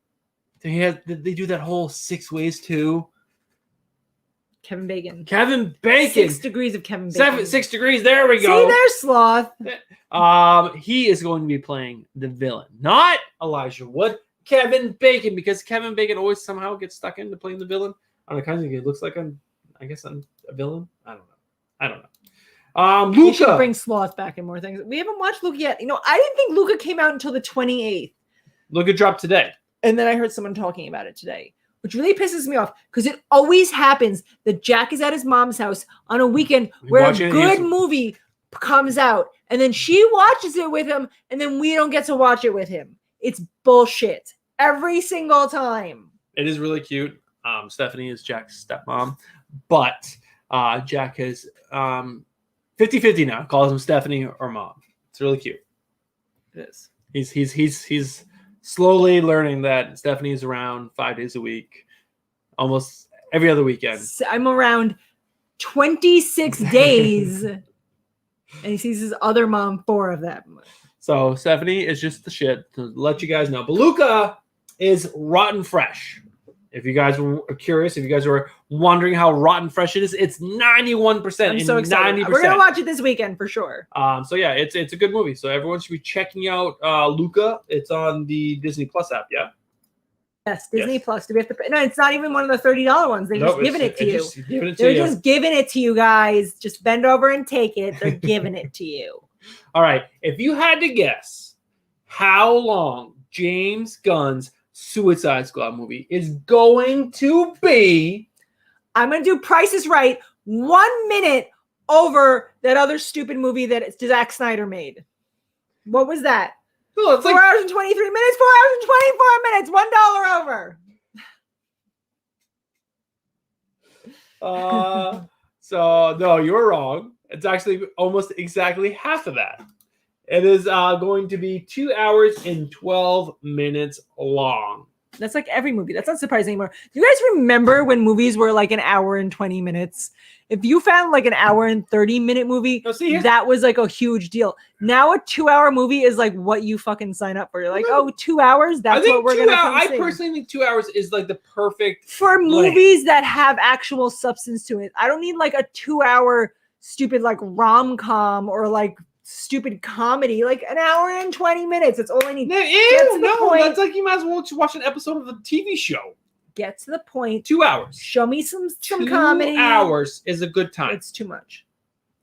S1: they do that whole 6 ways to
S2: Kevin Bacon.
S1: 6
S2: degrees of Kevin Bacon.
S1: 6 degrees. There we go.
S2: See, there's Sloth.
S1: He is going to be playing the villain, not Elijah Wood. Kevin Bacon, because Kevin Bacon always somehow gets stuck into playing the villain. I don't know, kind of it looks like I'm a villain. I don't know. Luca.
S2: We should bring Sloth back and more things. We haven't watched Luca yet. I didn't think Luca came out until the 28th.
S1: Luca dropped today.
S2: And then I heard someone talking about it today, which really pisses me off because it always happens that Jack is at his mom's house on a weekend where a good movie comes out, and then she watches it with him, and then we don't get to watch it with him. It's bullshit every single time.
S1: It is really cute. Stephanie is Jack's stepmom, but Jack has 50-50 now. Calls him Stephanie or Mom. It's really cute. It is. He's slowly learning that Stephanie is around 5 days a week, almost every other weekend.
S2: I'm around 26 days, and he sees his other mom 4 of them.
S1: So Stephanie is just the shit, to let you guys know. But Luca is rotten fresh. If you guys were curious, if you guys were wondering how rotten fresh it is, it's 91%.
S2: I'm so excited.
S1: 90%.
S2: We're gonna watch it this weekend for sure.
S1: So yeah, it's a good movie. So everyone should be checking out Luca. It's on the Disney Plus app. Yeah.
S2: Yes, Disney Plus. Do we have to? No, it's not even one of the $30 ones. They're just giving it to you. They're just giving it to you guys. Just bend over and take it. They're giving it to you.
S1: All right. If you had to guess how long James Gunn's Suicide Squad movie is going to be,
S2: I'm going to do Price is Right 1 minute over that other stupid movie that Zack Snyder made. What was that?
S1: Oh, it's
S2: 4 hours and 23 minutes, 4 hours and 24 minutes, $1 over.
S1: So no, you're wrong. It's actually almost exactly half of that. It is going to be 2 hours and 12 minutes long.
S2: That's like every movie. That's not surprising anymore. Do you guys remember when movies were like an hour and 20 minutes? If you found like an hour and 30-minute movie, that was like a huge deal. Now a 2-hour movie is like what you fucking sign up for. You're like, oh, 2 hours? That's what we're gonna come see.
S1: I personally think 2 hours is like the perfect
S2: for movies that have actual substance to it. I don't need like a 2-hour stupid like rom-com or like stupid comedy. Like an hour and 20 minutes. That's all I need.
S1: That's like you might as well just watch an episode of a TV show.
S2: Get to the point.
S1: 2 hours.
S2: Show me some comedy.
S1: 2 hours is a good time.
S2: It's too much.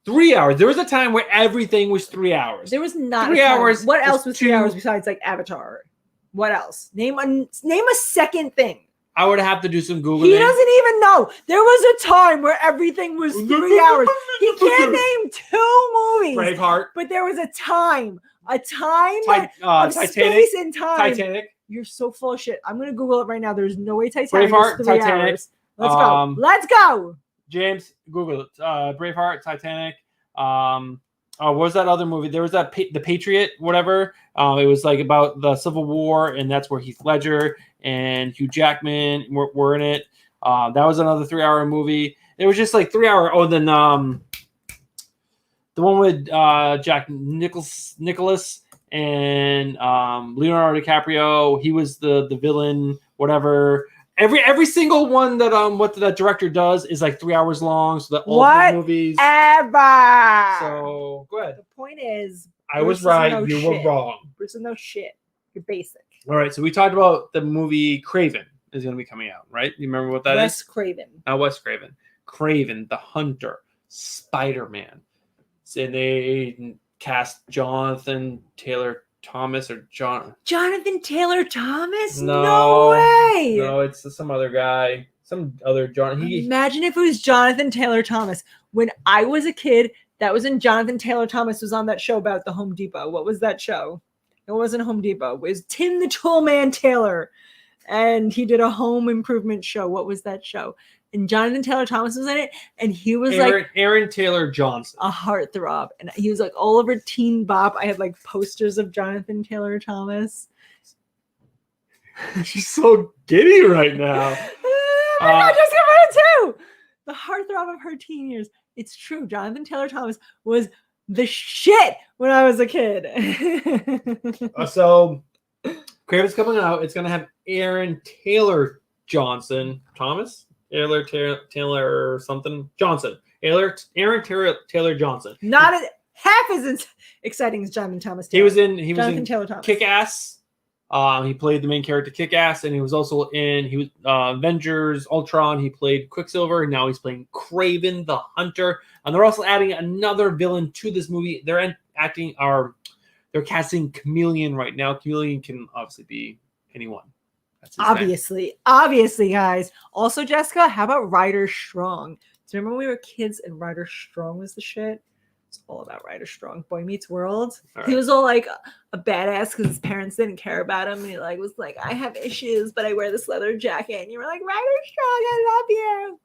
S1: 3 hours. There was a time where everything was 3 hours.
S2: There was not
S1: 3 hours.
S2: What else was 3 hours besides like Avatar? What else? Name a second thing.
S1: I would have to do some Googling.
S2: He doesn't even know. There was a time where everything was 3 hours. He can't name 2 movies.
S1: Braveheart.
S2: But there was a time of
S1: Titanic.
S2: space and time.
S1: Titanic.
S2: You're so full of shit. I'm gonna Google it right now. There's no way Titanic
S1: Braveheart,
S2: is 3
S1: Titanic.
S2: hours. Let's go. Let's go.
S1: James, Google it. Braveheart, Titanic. What was that other movie? There was that The Patriot, whatever. It was like about the Civil War, and that's where Heath Ledger and Hugh Jackman were in it. That was another 3-hour movie. It was just like 3 hour. Oh, then the one with Jack Nicholas and Leonardo DiCaprio. He was the villain, whatever. Every single one that what that director does is like 3 hours long. So that all the movies
S2: ever.
S1: So go ahead.
S2: The point is,
S1: I was right. You were wrong.
S2: Bruce is no shit. You're basic.
S1: All right. So we talked about the movie Craven is going to be coming out, right? You remember what that is?
S2: Wes Craven.
S1: Wes Craven. Craven the Hunter. Spider-Man. So they cast Jonathan Taylor Thomas or
S2: Jonathan Taylor Thomas? No way.
S1: No, it's some other guy. Some other John.
S2: Imagine if it was Jonathan Taylor Thomas. When I was a kid, that was when Jonathan Taylor Thomas was on that show about the Home Depot. What was that show? It wasn't Home Depot. It was Tim the Toolman Taylor. And he did a home improvement show. What was that show? And Jonathan Taylor Thomas was in it. And he was
S1: Aaron Taylor Johnson.
S2: A heartthrob. And he was like all over Teen Bop. I had like posters of Jonathan Taylor Thomas.
S1: She's so giddy right now.
S2: Oh my God, Jessica Rabbit too. The heartthrob of her teen years. It's true. Jonathan Taylor Thomas was the shit when I was a kid.
S1: So Craven's coming out. It's going to have Aaron Taylor Johnson. Thomas? Taylor something. Johnson. Aaron Taylor Johnson.
S2: Not half as exciting as Jonathan Thomas.
S1: He was in
S2: Taylor Thomas.
S1: Kick-Ass. He played the main character Kick-Ass, and he was also in Avengers Ultron. He played Quicksilver. Now he's playing Craven the Hunter. And they're also adding another villain to this movie. They're casting Chameleon right now. Chameleon can obviously be anyone.
S2: Obviously, guys. Also, Jessica, how about Ryder Strong? Do you remember when we were kids and Ryder Strong was the shit? It's all about Ryder Strong. Boy Meets World. Right. He was all like a badass because his parents didn't care about him. And he was like, I have issues, but I wear this leather jacket. And you were like, Ryder Strong, I love you.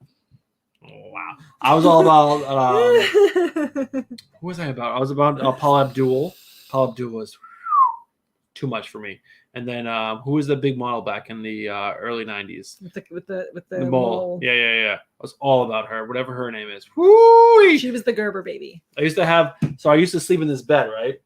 S1: wow. I was all about who was I about? I was about Paula Abdul. Paula Abdul was too much for me. And then who was the big model back in the early 90s?
S2: with the
S1: mole. Yeah. I was all about her, whatever her name is. Woo!
S2: She was the Gerber baby.
S1: I used to sleep in this bed, right?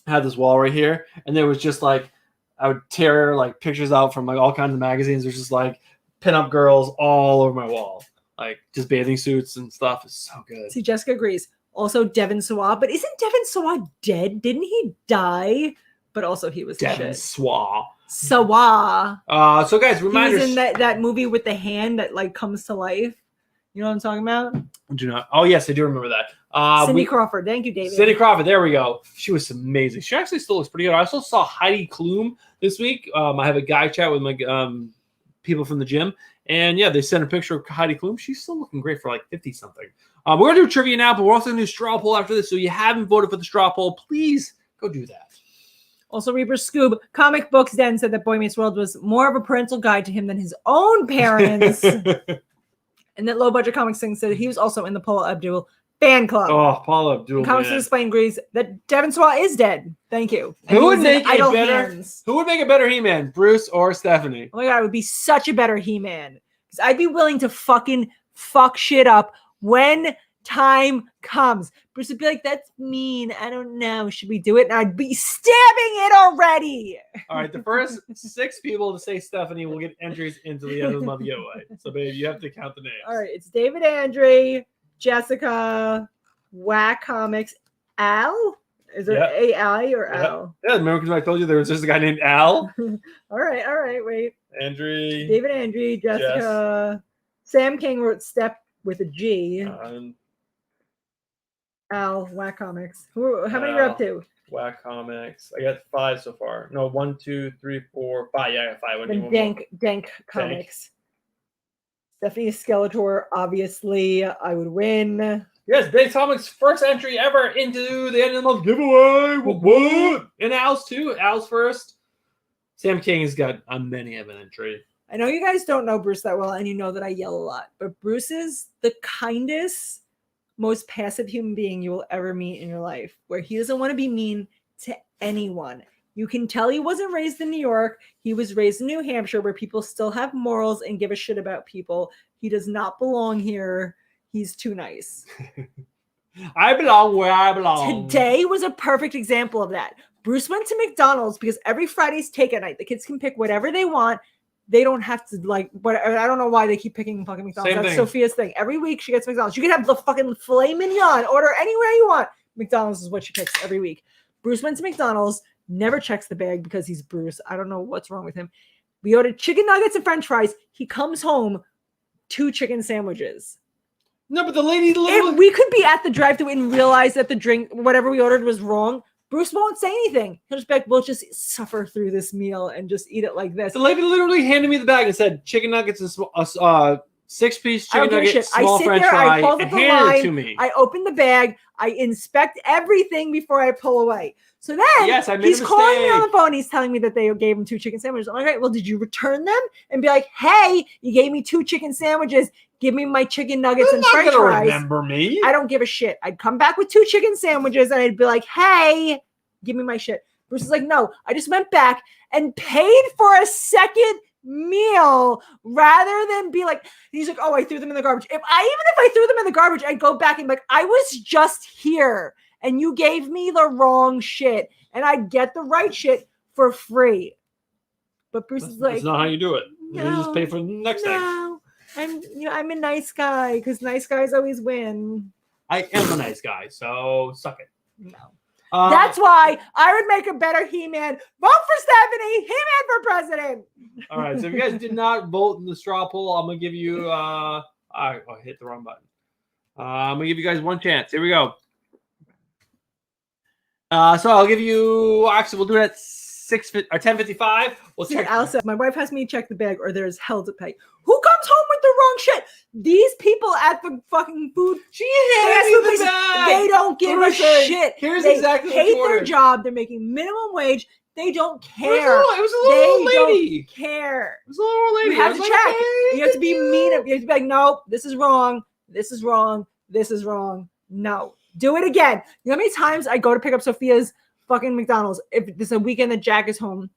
S1: I had this wall right here, and there was just like I would tear like pictures out from like all kinds of magazines. There's just like pinup girls all over my wall. Like just bathing suits and stuff. It's so good.
S2: See, Jessica agrees. Also, Devin Sawa, but isn't Devin Sawa dead? Didn't he die? But also, he was
S1: Devin Sawa.
S2: Sawa.
S1: So guys, reminders.
S2: He was in that movie with the hand that like comes to life. You know what I'm talking about?
S1: Do not. Oh yes, I do remember that.
S2: Cindy Crawford. Thank you, David.
S1: Cindy Crawford. There we go. She was amazing. She actually still looks pretty good. I also saw Heidi Klum this week. I have a guy chat with my people from the gym, and yeah, they sent a picture of Heidi Klum. She's still looking great for like 50 something. We're gonna do trivia now, but we're also gonna do straw poll after this. So if you haven't voted for the straw poll, please go do that.
S2: Also, Reaper Scoob, Comic Books Den said that Boy Meets World was more of a parental guide to him than his own parents. And that Low Budget Comics Thing said he was also in the Paula Abdul fan club.
S1: Oh, Paula Abdul.
S2: Comics Explain agrees that Devin Sawa is dead. Thank you. And
S1: who would make
S2: Who
S1: would make a better He-Man, Bruce or Stephanie?
S2: Oh my god, I would be such a better He-Man. Because I'd be willing to fucking fuck shit up when time comes. Bruce would be like, that's mean. I don't know. Should we do it? And I'd be stabbing it already.
S1: All right. The first 6 people to say Stephanie will get entries into the end of the month giveaway. So, baby, you have to count the names.
S2: All right. It's David Andre, Jessica, Whack Comics, Al. Is it A-I or Al?
S1: Yeah, remember because I told you there was just a guy named Al?
S2: All right. Wait.
S1: Andre.
S2: David Andre, Jessica. Sam King wrote Step with a G. Al, Whack Comics. How many are up to?
S1: Whack Comics. I got 5 so far. No, 1, 2, 3, 4, 5. Yeah, I got 5.
S2: Then Dank Comics. Stephanie Skeletor, obviously, I would win.
S1: Yes, Dank Comics' first entry ever into the end of the month giveaway. What? And Al's too. Al's first. Sam King has got a many of an entry.
S2: I know you guys don't know Bruce that well, and you know that I yell a lot, but Bruce is the kindest, most passive human being you will ever meet in your life, where he doesn't want to be mean to anyone. You can tell he wasn't raised in New York. He was raised in New Hampshire, where people still have morals and give a shit about people. He does not belong here. He's too nice.
S1: I belong where I belong.
S2: Today was a perfect example of that. Bruce went to McDonald's because every Friday's takeout night. The kids can pick whatever they want. They don't have to I don't know why they keep picking fucking McDonald's. That's Sophia's thing. Every week she gets McDonald's. You can have the fucking filet mignon. Order anywhere you want. McDonald's is what she picks every week. Bruce went to McDonald's, never checks the bag because he's Bruce. I don't know what's wrong with him. We ordered chicken nuggets and french fries. He comes home, 2 chicken sandwiches.
S1: No, but the lady literally...
S2: we could be at the drive-thru and realize that the drink, whatever we ordered was wrong. Bruce won't say anything. He'll just be like, we'll just suffer through this meal and just eat it like this.
S1: The lady literally handed me the bag and said, chicken nuggets and 6-piece chicken nuggets, small french fry, and handed it to me.
S2: I open the bag. I inspect everything before I pull away. So then he's calling me on the phone. He's telling me that they gave him 2 chicken sandwiches. I'm like, all right, well, did you return them? And be like, hey, you gave me 2 chicken sandwiches. Give me my chicken nuggets and french fries.
S1: Remember me?
S2: I don't give a shit. I'd come back with 2 chicken sandwiches and I'd be like, hey, give me my shit. Bruce is like, no, I just went back and paid for a second meal rather than be like, he's like, oh, I threw them in the garbage. Even if I threw them in the garbage, I'd go back and be like, I was just here and you gave me the wrong shit and I'd get the right shit for free. But Bruce is like,
S1: that's not how you do it. No, you just pay for the next thing.
S2: I'm a nice guy because nice guys always win.
S1: I am a nice guy, so suck it.
S2: No. That's why I would make a better He-Man. Vote for Stephanie. He-Man for president.
S1: All right. So if you guys did not vote in the straw poll, I'm gonna give you. I hit the wrong button. I'm gonna give you guys one chance. Here we go. So I'll give you. Actually, we'll do it at 10:55. We'll check.
S2: Alice, my wife has me check the bag, or there's hell to pay. Who comes home with the wrong shit? These people at the fucking food. They don't give a shit.
S1: Here's
S2: they
S1: exactly
S2: hate
S1: what
S2: their job. They're making minimum wage. They don't care.
S1: It was a little old lady.
S2: Don't care.
S1: It was a little old lady.
S2: You have to check. Okay. You have to be mean. You have to be like, nope, this is wrong. this is wrong. This is wrong. No, do it again. You know how many times I go to pick up Sophia's fucking McDonald's? If there's a weekend that Jack is home,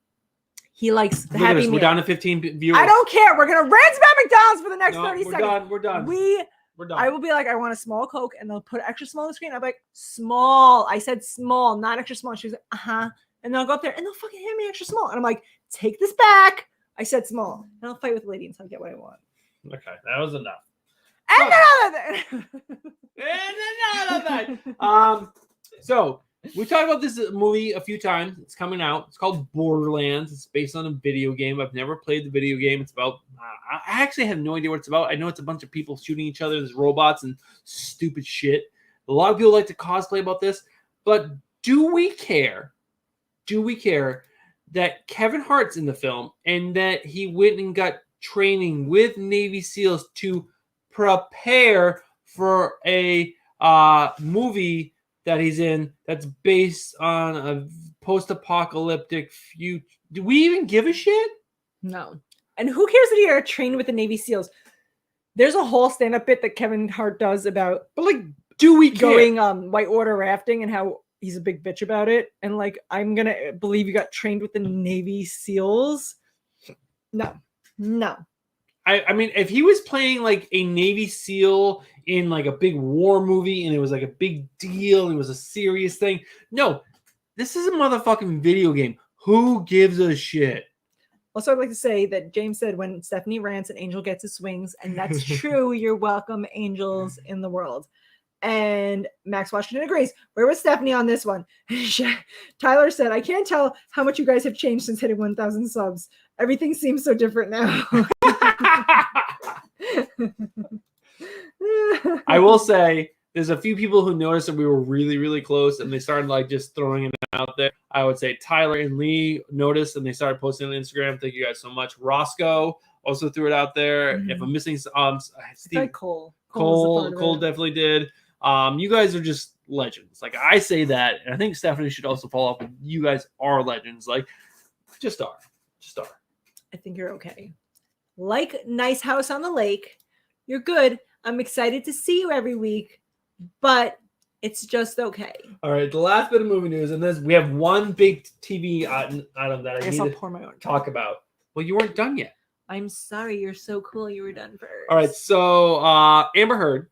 S2: he likes the Happy Meal.
S1: We're down to 15 viewers.
S2: I don't care. We're gonna rant about McDonald's for the next 30 seconds.
S1: We're done. We're done.
S2: I will be like, I want a small Coke, and they'll put extra small on the screen. I'll be like, small. I said small, not extra small. She's like, uh-huh. And then I'll go up there and they'll fucking hand me extra small. And I'm like, take this back. I said small. And I'll fight with the lady until I get what I want.
S1: Okay, that was enough.
S2: And another thing.
S1: And another thing. So we talked about this movie a few times. It's coming out. It's called Borderlands. It's based on a video game. I've never played the video game. It's about, I actually have no idea what it's about. I know it's a bunch of people shooting each other. There's robots and stupid shit. A lot of people like to cosplay about this. But do we care? Do we care that Kevin Hart's in the film and that he went and got training with Navy SEALs to prepare for a movie that he's in that's based on a post-apocalyptic future? Do we even give a shit?
S2: No. And who cares that he trained with the Navy SEALs? There's a whole stand-up bit that Kevin Hart does about,
S1: but like, do we care?
S2: Going whitewater rafting and how he's a big bitch about it. And like, I'm going to believe you got trained with the Navy SEALs. No.
S1: I mean, if he was playing like a Navy SEAL in like a big war movie and it was like a big deal and it was a serious thing. No, this is a motherfucking video game. Who gives a shit?
S2: Also, I'd like to say that James said when Stephanie rants, an angel gets his swings. And that's true. You're welcome, angels in the world. And Max Washington agrees. Where was Stephanie on this one? Tyler said, I can't tell how much you guys have changed since hitting 1,000 subs. Everything seems so different now.
S1: I will say there's a few people who noticed that we were really, really close and they started like just throwing it out there. I would say Tyler and Lee noticed and they started posting on Instagram. Thank you guys so much. Roscoe also threw it out there. If I'm missing Steve,
S2: like Cole
S1: definitely did. You guys are just legends. Like I say that, and I think Stephanie should also follow up with you guys are legends. Like just are.
S2: I think you're okay. Like Nice House on the Lake, you're good. I'm excited to see you every week, but it's just okay.
S1: All right, the last bit of movie news, and we have one big TV item that I need to talk about. Well, you weren't done yet.
S2: I'm sorry. You're so cool. You were done first.
S1: All right, so Amber Heard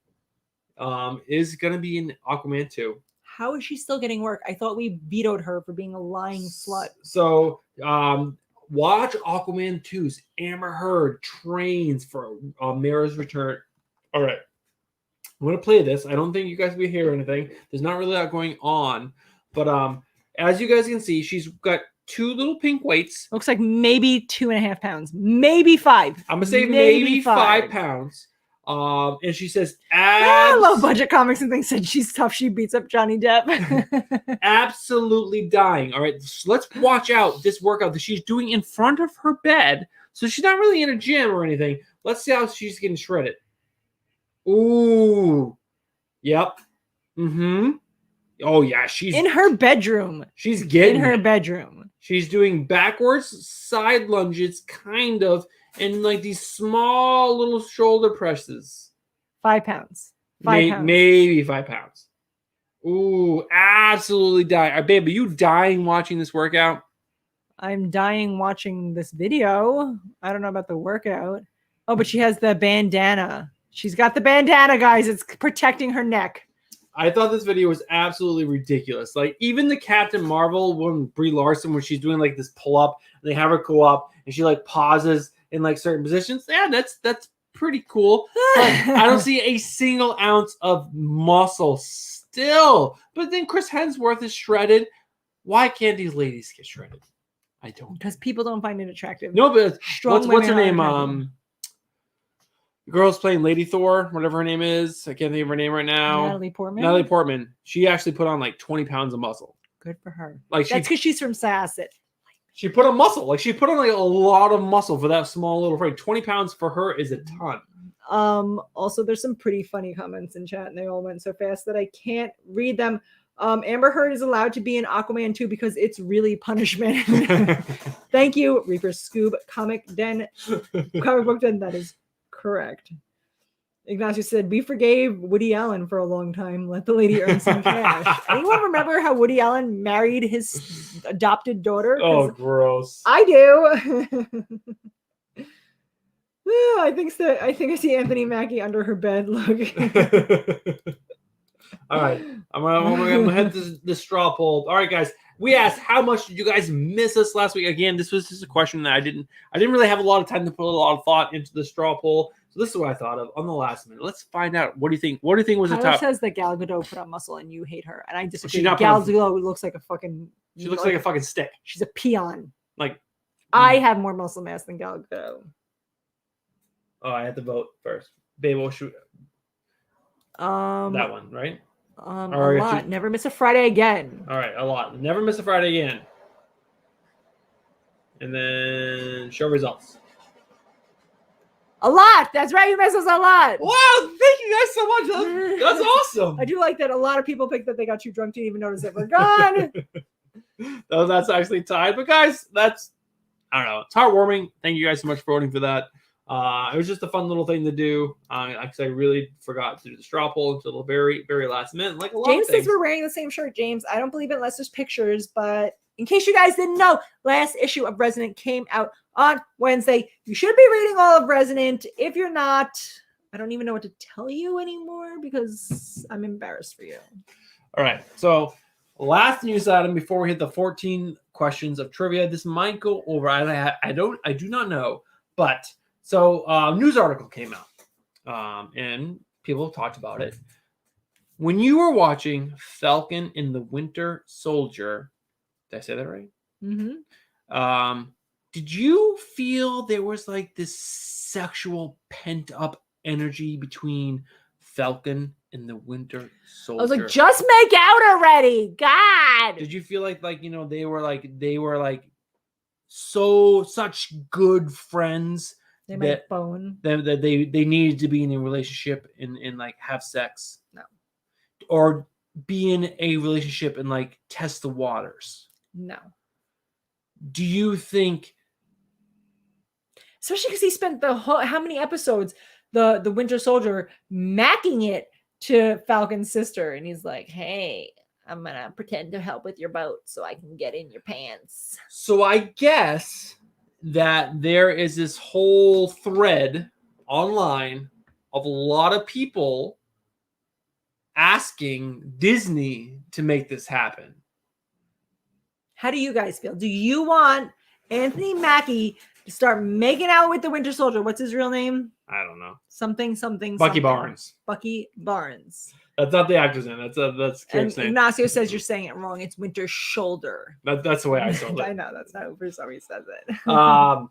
S1: is going to be in Aquaman 2.
S2: How is she still getting work? I thought we vetoed her for being a lying slut.
S1: So watch Aquaman 2's Amber Heard trains for Mara's return. All right. I'm going to play this. I don't think you guys will hear anything. There's not really a lot going on. But as you guys can see, she's got 2 little pink weights.
S2: Looks like maybe 2.5 pounds. Maybe 5.
S1: I'm going to say maybe 5 pounds. And she says,
S2: low budget comics and things said she's tough. She beats up Johnny Depp.
S1: Absolutely dying. All right. So let's watch out this workout that she's doing in front of her bed. So she's not really in a gym or anything. Let's see how she's getting shredded. Ooh. Yep. Mm-hmm. Oh yeah, she's
S2: in her bedroom.
S1: She's getting
S2: in her bedroom.
S1: She's doing backwards side lunges, kind of, and like these small little shoulder presses.
S2: 5 pounds. 5 pounds.
S1: Maybe 5 pounds. Ooh, absolutely dying. Babe, are you dying watching this workout?
S2: I'm dying watching this video. I don't know about the workout. Oh, but she has the bandana. She's got the bandana, guys. It's protecting her neck.
S1: I thought this video was absolutely ridiculous. Like, even the Captain Marvel one, Brie Larson, when she's doing like this pull-up, and they have her go up, and she like pauses in like certain positions. Yeah, that's pretty cool. But I don't see a single ounce of muscle still. But then Chris Hemsworth is shredded. Why can't these ladies get shredded? I don't.
S2: Because people don't find it attractive.
S1: No, but what's her name? The girl's playing Lady Thor, whatever her name is. I can't think of her name right now.
S2: Natalie
S1: Portman. She actually put on like 20 pounds of muscle.
S2: Good for her.
S1: Like
S2: that's because she's from Sasset.
S1: She put on muscle. Like she put on like a lot of muscle for that small little frame. 20 pounds for her is a ton.
S2: Also, there's some pretty funny comments in chat, and they all went so fast that I can't read them. Amber Heard is allowed to be in Aquaman 2 because it's really punishment. Thank you, Reaper Scoob Comic Book Den. That is correct. Ignacio said, we forgave Woody Allen for a long time. Let the lady earn some cash. Anyone remember how Woody Allen married his adopted daughter?
S1: Oh, gross.
S2: I do. I think so. I think I see Anthony Mackie under her bed. Look.
S1: All right. I'm gonna hit the straw poll. All right, guys. We asked how much did you guys miss us last week? Again, this was just a question that I didn't really have a lot of time to put a lot of thought into the straw poll. So this is what I thought of on the last minute. Let's find out. What do you think? What do you think was the top?
S2: says that Gal Gadot put on muscle and you hate her, and I disagree.
S1: Gal
S2: Gadot looks like a fucking.
S1: She looks like a fucking stick.
S2: She's a peon.
S1: Like
S2: I have more muscle mass than Gal Gadot.
S1: Oh, I had to vote first. Babe, we'll shoot. That one, right?
S2: A lot. Never miss a Friday again.
S1: All right, a lot. Never miss a Friday again. And then show results.
S2: A lot. That's right. You miss us a lot.
S1: Wow, thank you guys so much. That's awesome.
S2: I do like that a lot of people picked that they got too drunk to even notice that we're gone.
S1: No, that's actually tied. But guys, I don't know. It's heartwarming. Thank you guys so much for voting for that. It was just a fun little thing to do. I really forgot to do the straw poll until the very, very last minute. Like a lot
S2: James
S1: of things.
S2: says we're wearing the same shirt. James, I don't believe it unless there's pictures, but in case you guys didn't know, last issue of Resonant came out on Wednesday. You should be reading all of Resonant. If you're not, I don't even know what to tell you anymore because I'm embarrassed for you.
S1: All right. So last news item before we hit the 14 questions of trivia. This might go over. I do not know, but so news article came out, and people talked about it. When you were watching Falcon and the Winter Soldier, did I say that right?
S2: Mm-hmm.
S1: Did you feel there was like this sexual pent up energy between Falcon and the Winter Soldier?
S2: I was like, just make out already, God.
S1: Did you feel like they were such good friends?
S2: They might bone.
S1: That they needed to be in a relationship and like have sex.
S2: No.
S1: Or be in a relationship and like test the waters.
S2: No.
S1: Do you think?
S2: Especially because he spent how many episodes the Winter Soldier macking it to Falcon's sister, and he's like, "Hey, I'm gonna pretend to help with your boat so I can get in your pants."
S1: So I guess that there is this whole thread online of a lot of people asking Disney to make this happen.
S2: How do you guys feel? Do you want Anthony Mackie to start making out with the Winter Soldier? What's his real name?
S1: I don't know.
S2: Something.
S1: Bucky Barnes.
S2: Bucky Barnes.
S1: That's not the actor's name. That's Karen's name.
S2: Ignacio says you're saying it wrong. It's Winter Shoulder.
S1: That's the way I saw it.
S2: I know that's not for some reason says it.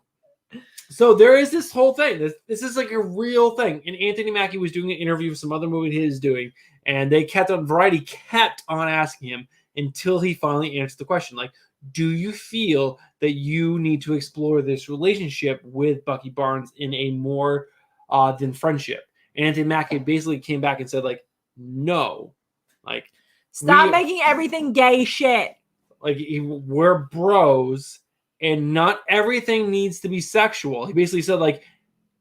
S1: So there is this whole thing. This is like a real thing. And Anthony Mackie was doing an interview for some other movie he was doing, and Variety kept on asking him until he finally answered the question. Like, do you feel that you need to explore this relationship with Bucky Barnes in a more than friendship? And Anthony Mackie basically came back and said, like, no. Like,
S2: stop making everything gay shit.
S1: Like, we're bros, and not everything needs to be sexual. He basically said, like,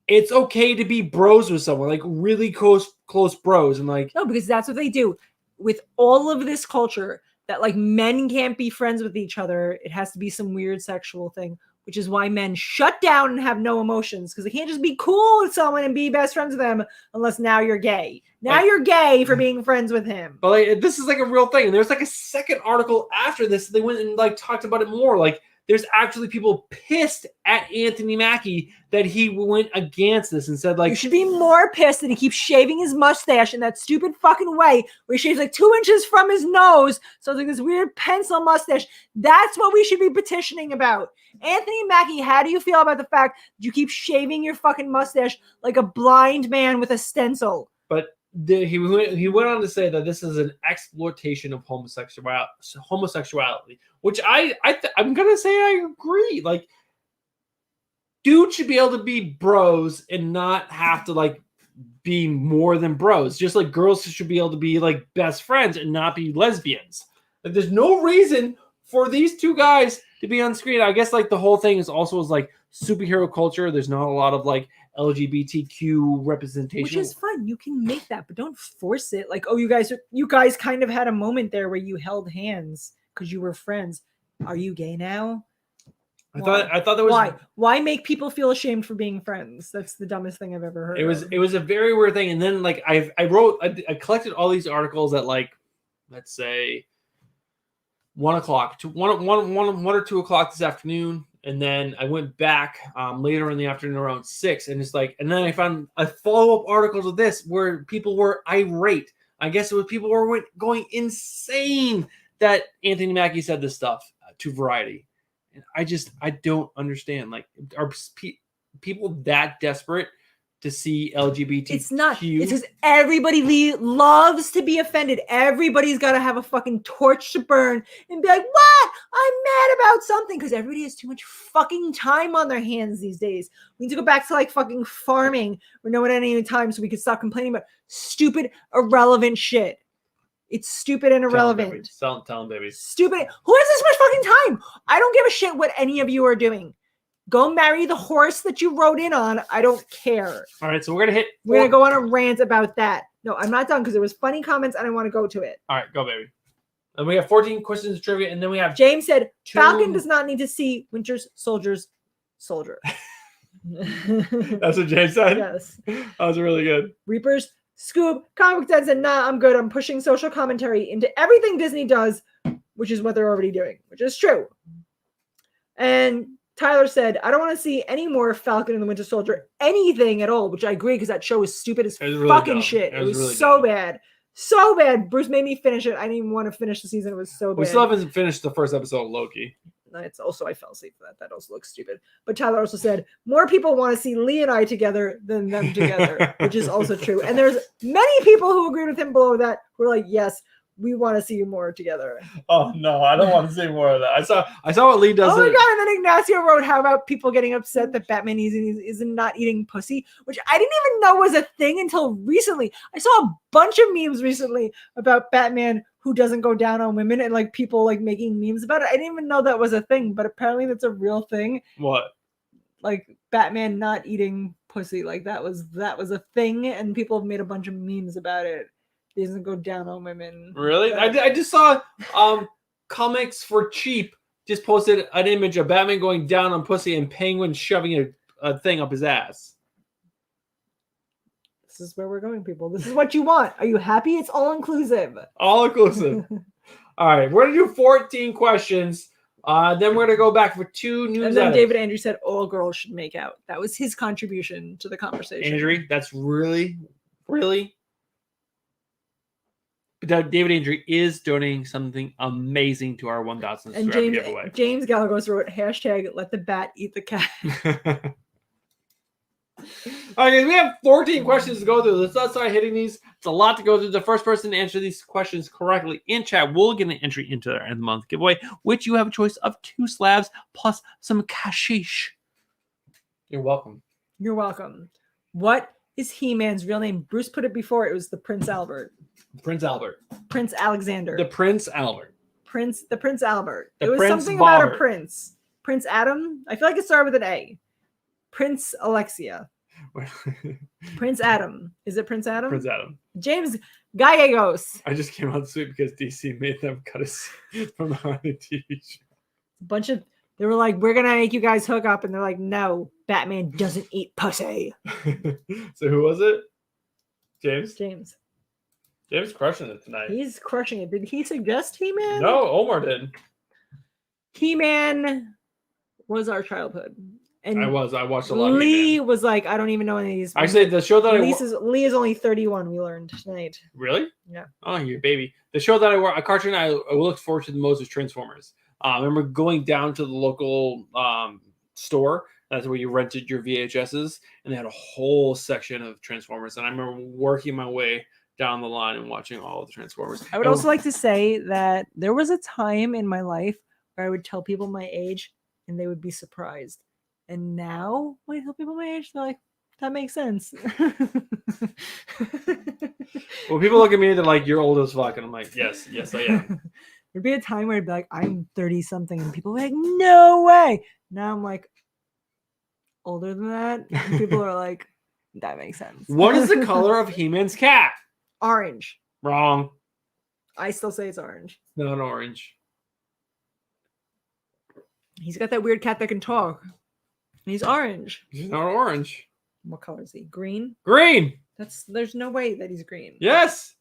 S1: it's okay to be bros with someone, like really close bros, and like
S2: no, because that's what they do with all of this culture. That like men can't be friends with each other. It has to be some weird sexual thing, which is why men shut down and have no emotions because they can't just be cool with someone and be best friends with them unless now you're gay. Now you're gay for being friends with him.
S1: But like, this is like a real thing. And there's like a second article after this. They went and like talked about it more. Like there's actually people pissed at Anthony Mackie that he went against this and said like,
S2: you should be more pissed that he keeps shaving his mustache in that stupid fucking way where he shaves like 2 inches from his nose. So it's like this weird pencil mustache. That's what we should be petitioning about. Anthony Mackie, how do you feel about the fact that you keep shaving your fucking mustache like a blind man with a stencil?
S1: But he went on to say that this is an exploitation of homosexuality, which I'm gonna say I agree. Like, dudes should be able to be bros and not have to like be more than bros. Just like girls should be able to be like best friends and not be lesbians. Like, there's no reason for these two guys to be on screen. I guess like the whole thing is like superhero culture. There's not a lot of like LGBTQ representation.
S2: Which is fun. You can make that, but don't force it. Like, oh, you guys kind of had a moment there where you held hands because you were friends. Are you gay now?
S1: I thought that was
S2: why make people feel ashamed for being friends? That's the dumbest thing I've ever heard.
S1: It was a very weird thing. And then like I collected all these articles at like, let's say 1 o'clock to 1 or 2 o'clock this afternoon. And then I went back later in the afternoon around 6, and it's like, and then I found a follow-up articles of this where people were irate. I guess it was people were going insane that Anthony Mackie said this stuff to Variety. And I don't understand. Like, are people that desperate to see LGBT?
S2: It's not. It's because everybody loves to be offended. Everybody's got to have a fucking torch to burn and be like, what? I'm mad about something, because everybody has too much fucking time on their hands these days. We need to go back to like fucking farming where no one had any time so we could stop complaining about stupid, irrelevant shit. It's stupid and irrelevant.
S1: Tell them, baby.
S2: Stupid. Who has this much fucking time? I don't give a shit what any of you are doing. Go marry the horse that you rode in on. I don't care.
S1: All right, so we're gonna
S2: go on a rant about that. No, I'm not done because there was funny comments and I want to go to it.
S1: All right, go, baby. And we have 14 questions of trivia, and then we have
S2: James said Falcon does not need to see Winter Soldier's soldier.
S1: That's what James said.
S2: Yes,
S1: that was really good.
S2: Reapers. Scoob, Comic Book said, nah, I'm good. I'm pushing social commentary into everything Disney does, which is what they're already doing, which is true. And Tyler said, I don't want to see any more Falcon and the Winter Soldier, anything at all, which I agree because that show was stupid as
S1: really
S2: fucking
S1: dumb.
S2: shit. It was
S1: really
S2: so
S1: dumb.
S2: bad. So bad. Bruce made me finish it. I didn't even want to finish the season. It was so bad.
S1: We still haven't finished the first episode of Loki.
S2: It's also, I fell asleep for that. That also looks stupid. But Tyler also said, more people want to see Lee and I together than them together, which is also true. And there's many people who agreed with him below that who are like, yes, we want to see you more together.
S1: Oh, no, I don't want to see more of that. I saw what Lee does.
S2: Oh, my God. And then Ignacio wrote, how about people getting upset that Batman is not eating pussy, which I didn't even know was a thing until recently. I saw a bunch of memes recently about Batman who doesn't go down on women and like people like making memes about it. I didn't even know that was a thing, but apparently that's a real thing.
S1: What?
S2: Like Batman not eating pussy. Like that was a thing, and people have made a bunch of memes about it. He doesn't go down on women.
S1: Really? I just saw Comics for Cheap just posted an image of Batman going down on pussy and Penguin shoving a thing up his ass.
S2: This is where we're going, people. This is what you want. Are you happy? It's all inclusive.
S1: All inclusive. All right, we're gonna do 14 questions. Then we're gonna go back for 2 news.
S2: And then David Andrew said all girls should make out. That was his contribution to the conversation.
S1: Andrew, that's really. But David Andrew is donating something amazing to our 1,000 subscriber giveaway.
S2: James Galagos wrote hashtag let the bat eat the cat.
S1: All right, guys, we have 14 questions to go through. Let's start hitting these. It's a lot to go through. The first person to answer these questions correctly in chat will get an entry into our end of the month giveaway, which you have a choice of 2 slabs plus some cashish. You're welcome.
S2: You're welcome. What is He-Man's real name? Bruce put it before. It was the Prince Albert.
S1: Prince Albert.
S2: Prince Alexander.
S1: The Prince Albert.
S2: The Prince Albert.
S1: The
S2: it was
S1: Prince
S2: something
S1: Bobber.
S2: about a prince. Prince Adam? I feel like it started with an A. Prince Alexia. Prince Adam. Is it Prince Adam?
S1: Prince Adam.
S2: James Gallegos.
S1: I just came out sweet because DC made them cut us from behind the TV show.
S2: They were like, we're going to make you guys hook up. And they're like, no, Batman doesn't eat pussy.
S1: So who was it? James?
S2: James
S1: crushing it tonight.
S2: He's crushing it. Did he suggest He-Man?
S1: No, Omar did.
S2: He-Man was our childhood. And
S1: I watched a lot of
S2: Lee
S1: He-Man.
S2: was like, I don't even know any of these.
S1: Actually, the show that
S2: Lee is only 31, we learned tonight.
S1: Really?
S2: Yeah.
S1: Oh, you baby. The show that a cartoon I looked forward to the most was Transformers. I remember going down to the local store. That's where you rented your VHSs, and they had a whole section of Transformers. And I remember working my way down the line and watching all of the Transformers.
S2: I would also like to say that there was a time in my life where I would tell people my age, and they would be surprised. And now, when I tell people my age, they're like, that makes sense.
S1: Well, people look at me, they're like, you're old as fuck. And I'm like, yes, I am.
S2: There'd be a time where I'd be like, I'm 30 something. And people would be like, no way. Now I'm like, older than that. People are like, that makes sense.
S1: What is the color of He-Man's cat?
S2: Orange.
S1: Wrong.
S2: I still say it's orange.
S1: Not orange.
S2: He's got that weird cat that can talk. He's orange.
S1: He's not orange.
S2: What color is he? Green?
S1: Green.
S2: There's no way that he's green.
S1: Yes.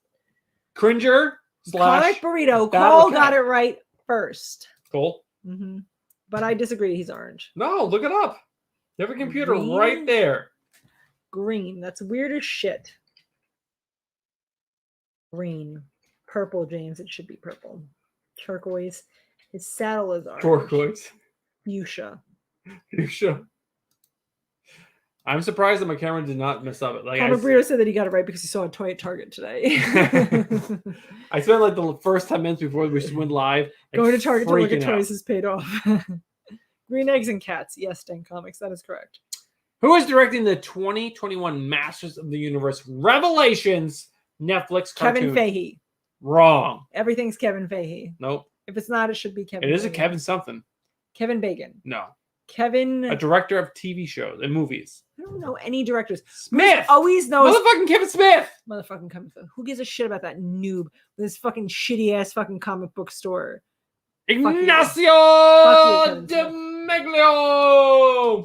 S1: Cringer /
S2: Comic Burrito.
S1: Battle
S2: Cole
S1: Cat.
S2: got it right first.
S1: Cool.
S2: Mm-hmm. But I disagree. He's orange.
S1: No, look it up. You have a computer
S2: Green?
S1: right there.
S2: Green. That's weird as shit. Green. Purple, James. It should be purple. Turquoise. His saddle is orange.
S1: Turquoise.
S2: Fuchsia.
S1: Fuchsia. I'm surprised that my camera did not mess up. Like
S2: Comic Burrito said that he got it right because he saw a toy at Target today.
S1: I spent like the first 10 minutes before we went live. Like,
S2: Going to Target to look at
S1: freaking out.
S2: toys has paid off. Green Eggs and Cats. Yes, Dan Comics. That is correct.
S1: Who is directing the 2021 Masters of the Universe Revelations Netflix cartoon?
S2: Kevin Feige.
S1: Wrong.
S2: Everything's Kevin Feige.
S1: Nope.
S2: If it's not, it should be Kevin.
S1: It is a
S2: Feige.
S1: Kevin something.
S2: Kevin Bacon.
S1: No.
S2: Kevin.
S1: A director of TV shows and movies.
S2: I don't know any directors.
S1: Smith.
S2: Always knows.
S1: Motherfucking Kevin Smith.
S2: Motherfucking Kevin Smith. Who gives a shit about that noob with his fucking shitty ass fucking comic book store?
S1: Ignacio
S2: Kevin
S1: de
S2: Smith.
S1: Meglio.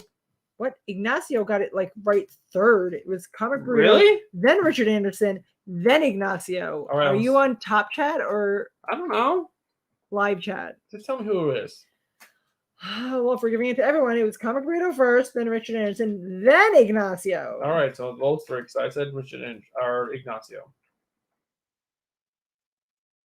S2: What? Ignacio got it like right third. It was Comic Burrito,
S1: Really?
S2: then Richard Anderson, then Ignacio.
S1: All right,
S2: Are you on Top Chat or
S1: I don't know.
S2: Live Chat?
S1: Just tell me who it is.
S2: Well, if we're giving it to everyone, it was Comic Burrito first, then Richard Anderson, then Ignacio.
S1: All right, so those three. So I said Richard and or Ignacio.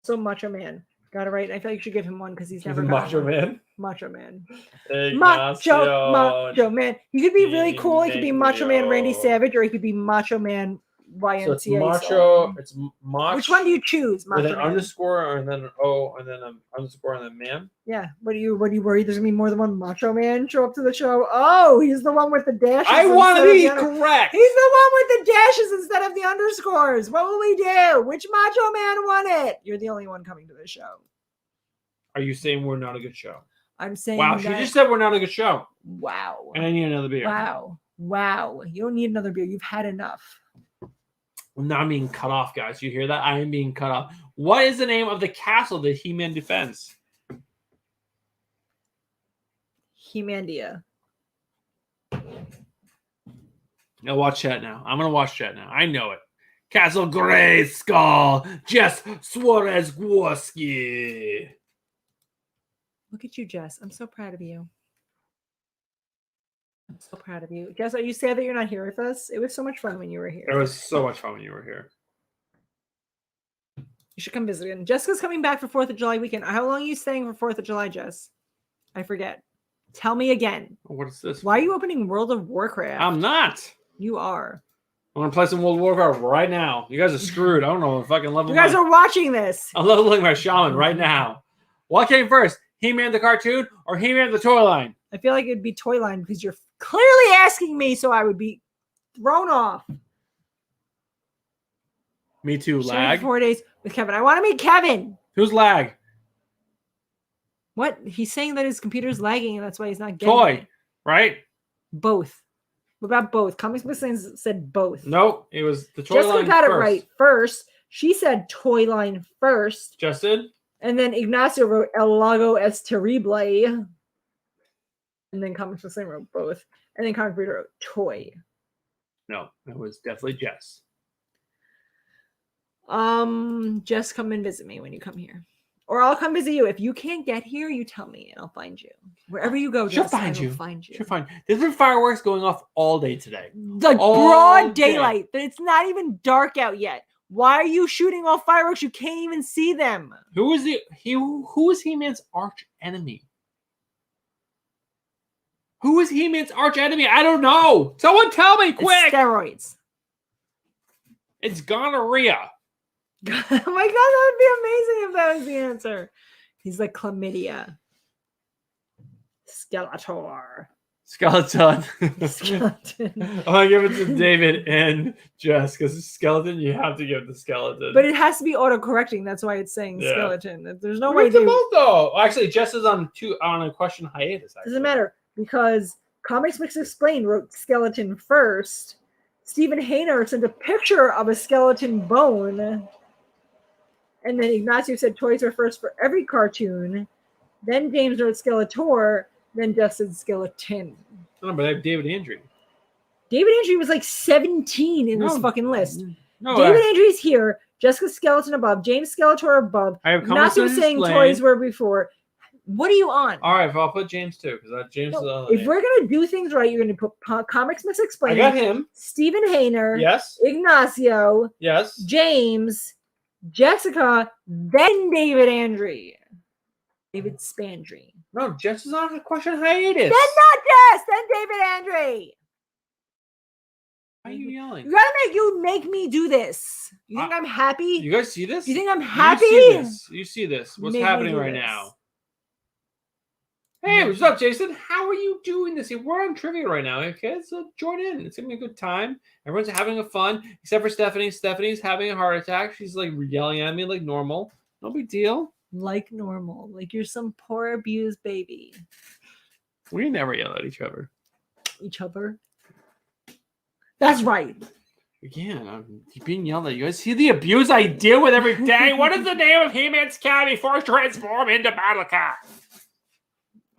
S2: So Macho Man. Got it right. I feel like you should give him one because he's never gotten
S1: Macho
S2: one.
S1: Man.
S2: Macho Man.
S1: Ignacio.
S2: Macho Man. He could be really cool. He could be Macho Man Randy
S1: Ignacio.
S2: Savage, or he could be Macho Man YMCA.
S1: So it's Macho.
S2: song.
S1: It's Mach.
S2: Which one do you choose?
S1: With
S2: Macho
S1: an
S2: Man.
S1: underscore and then an O and then an underscore and then man.
S2: Yeah. What are you worried there's gonna be more than one Macho Man show up to the show? Oh, he's the one with the dashes.
S1: I want to
S2: instead of
S1: be
S2: the
S1: correct.
S2: He's the one with the dashes instead of the underscores. What will we do? Which Macho Man won it? You're the only one coming to the show.
S1: Are you saying we're not a good show?
S2: I'm saying
S1: Wow,
S2: that.
S1: she just said we're not a good show.
S2: Wow.
S1: And I need another beer.
S2: Wow. You don't need another beer. You've had enough.
S1: Now I'm being cut off, guys. You hear that? I am being cut off. What is the name of the castle that He-Man defends?
S2: Hemandia.
S1: Now watch chat now. I'm gonna watch chat now. I know it. Castle Grayskull. Jess Swarzgworski.
S2: Look at you, Jess. I'm so proud of you. I'm so proud of you. Jess, are you sad that you're not here with us? It was so much fun when you were here.
S1: It was so much fun when you were here.
S2: You should come visit again. Jessica's coming back for 4th of July weekend. How long are you staying for 4th of July, Jess? I forget. Tell me again.
S1: What is this?
S2: Why are you opening World of Warcraft?
S1: I'm not.
S2: You are.
S1: I'm gonna play some World of Warcraft right now. You guys are screwed. I don't know if I can level.
S2: You guys are watching this.
S1: I'm leveling my shaman right now. What came first? He-Man the cartoon or He-Man the toy line?
S2: I feel like it'd be Toy Line because you're clearly asking me, so I would be thrown off.
S1: Me too.
S2: Sharing
S1: Lag.
S2: 4 days with Kevin. I want to meet Kevin.
S1: Who's lag?
S2: What? He's saying that his computer's lagging and that's why he's not getting
S1: Toy,
S2: it.
S1: right?
S2: Both. What about both? Comics Book said both.
S1: Nope. It was the toy
S2: Jessica
S1: line
S2: got
S1: first.
S2: it right first. She said Toy Line first.
S1: Justin?
S2: And then Ignacio wrote El Lago es Terrible. And then Comics Book wrote both. And then Comic Reader wrote Toy.
S1: No, it was definitely Jess.
S2: Just come and visit me when you come here. Or I'll come visit you. If you can't get here, you tell me and I'll find you. Wherever you go,
S1: She'll
S2: Jess, I
S1: find
S2: will
S1: you.
S2: find you.
S1: She'll find. There's been fireworks going off all day today.
S2: Like
S1: All
S2: broad
S1: day.
S2: daylight, but it's not even dark out yet. Why are you shooting off fireworks? You can't even see them.
S1: Who is who is He-Man's arch enemy? Who is He-Man's arch enemy? I don't know. Someone tell me quick.
S2: It's steroids.
S1: It's gonorrhea.
S2: Oh my god, that would be amazing if that was the answer. He's like chlamydia. Skeletor.
S1: Skeleton.
S2: Skeleton.
S1: I'm gonna give it to David and Jess because skeleton you have to give the skeleton.
S2: But it has to be auto-correcting. That's why it's saying
S1: Yeah.
S2: skeleton. There's no
S1: Where's
S2: way
S1: the
S2: to.
S1: both though. Actually, Jess is on a question hiatus. Actually.
S2: Doesn't matter because Comics Mix Explained wrote skeleton first. Stephen Hayner sent a picture of a skeleton bone. And then Ignacio said toys were first for every cartoon. Then James wrote Skeletor. Then Jeff said skeleton.
S1: Oh, but I have David Andrew.
S2: David Andrew was like 17 in this fucking list.
S1: No,
S2: David Andrews here. Jessica Skeleton above. James Skeletor above.
S1: I have
S2: Ignacio saying toys were before. What are you on?
S1: All right, well, I'll put James too because James.
S2: No, if we're gonna do things right, you're gonna put Comics Mix Explained.
S1: I got him.
S2: Stephen Hayner.
S1: Yes.
S2: Ignacio.
S1: Yes.
S2: James. Jessica. Then David Andrew. David Spandry.
S1: No, Jess is on a question hiatus.
S2: Then not Jess. Then David Andrew.
S1: Why are you yelling?
S2: You make me do this. You think I'm happy?
S1: You guys see this?
S2: You think I'm happy?
S1: You see this? What's
S2: Make me
S1: happening
S2: do
S1: right
S2: this.
S1: now? Hey, what's up, Jason? How are you doing this? We're on trivia right now, okay? So join in. It's gonna be a good time. Everyone's having a fun, except for Stephanie. Stephanie's having a heart attack. She's like yelling at me like normal. No big deal.
S2: Like normal. Like you're some poor abused baby.
S1: We never yell at each other.
S2: Each other? That's right.
S1: Again, I'm being yelled at. You guys see the abuse I deal with every day? What is the name of He-Man's cat before it transformed into Battle Cat?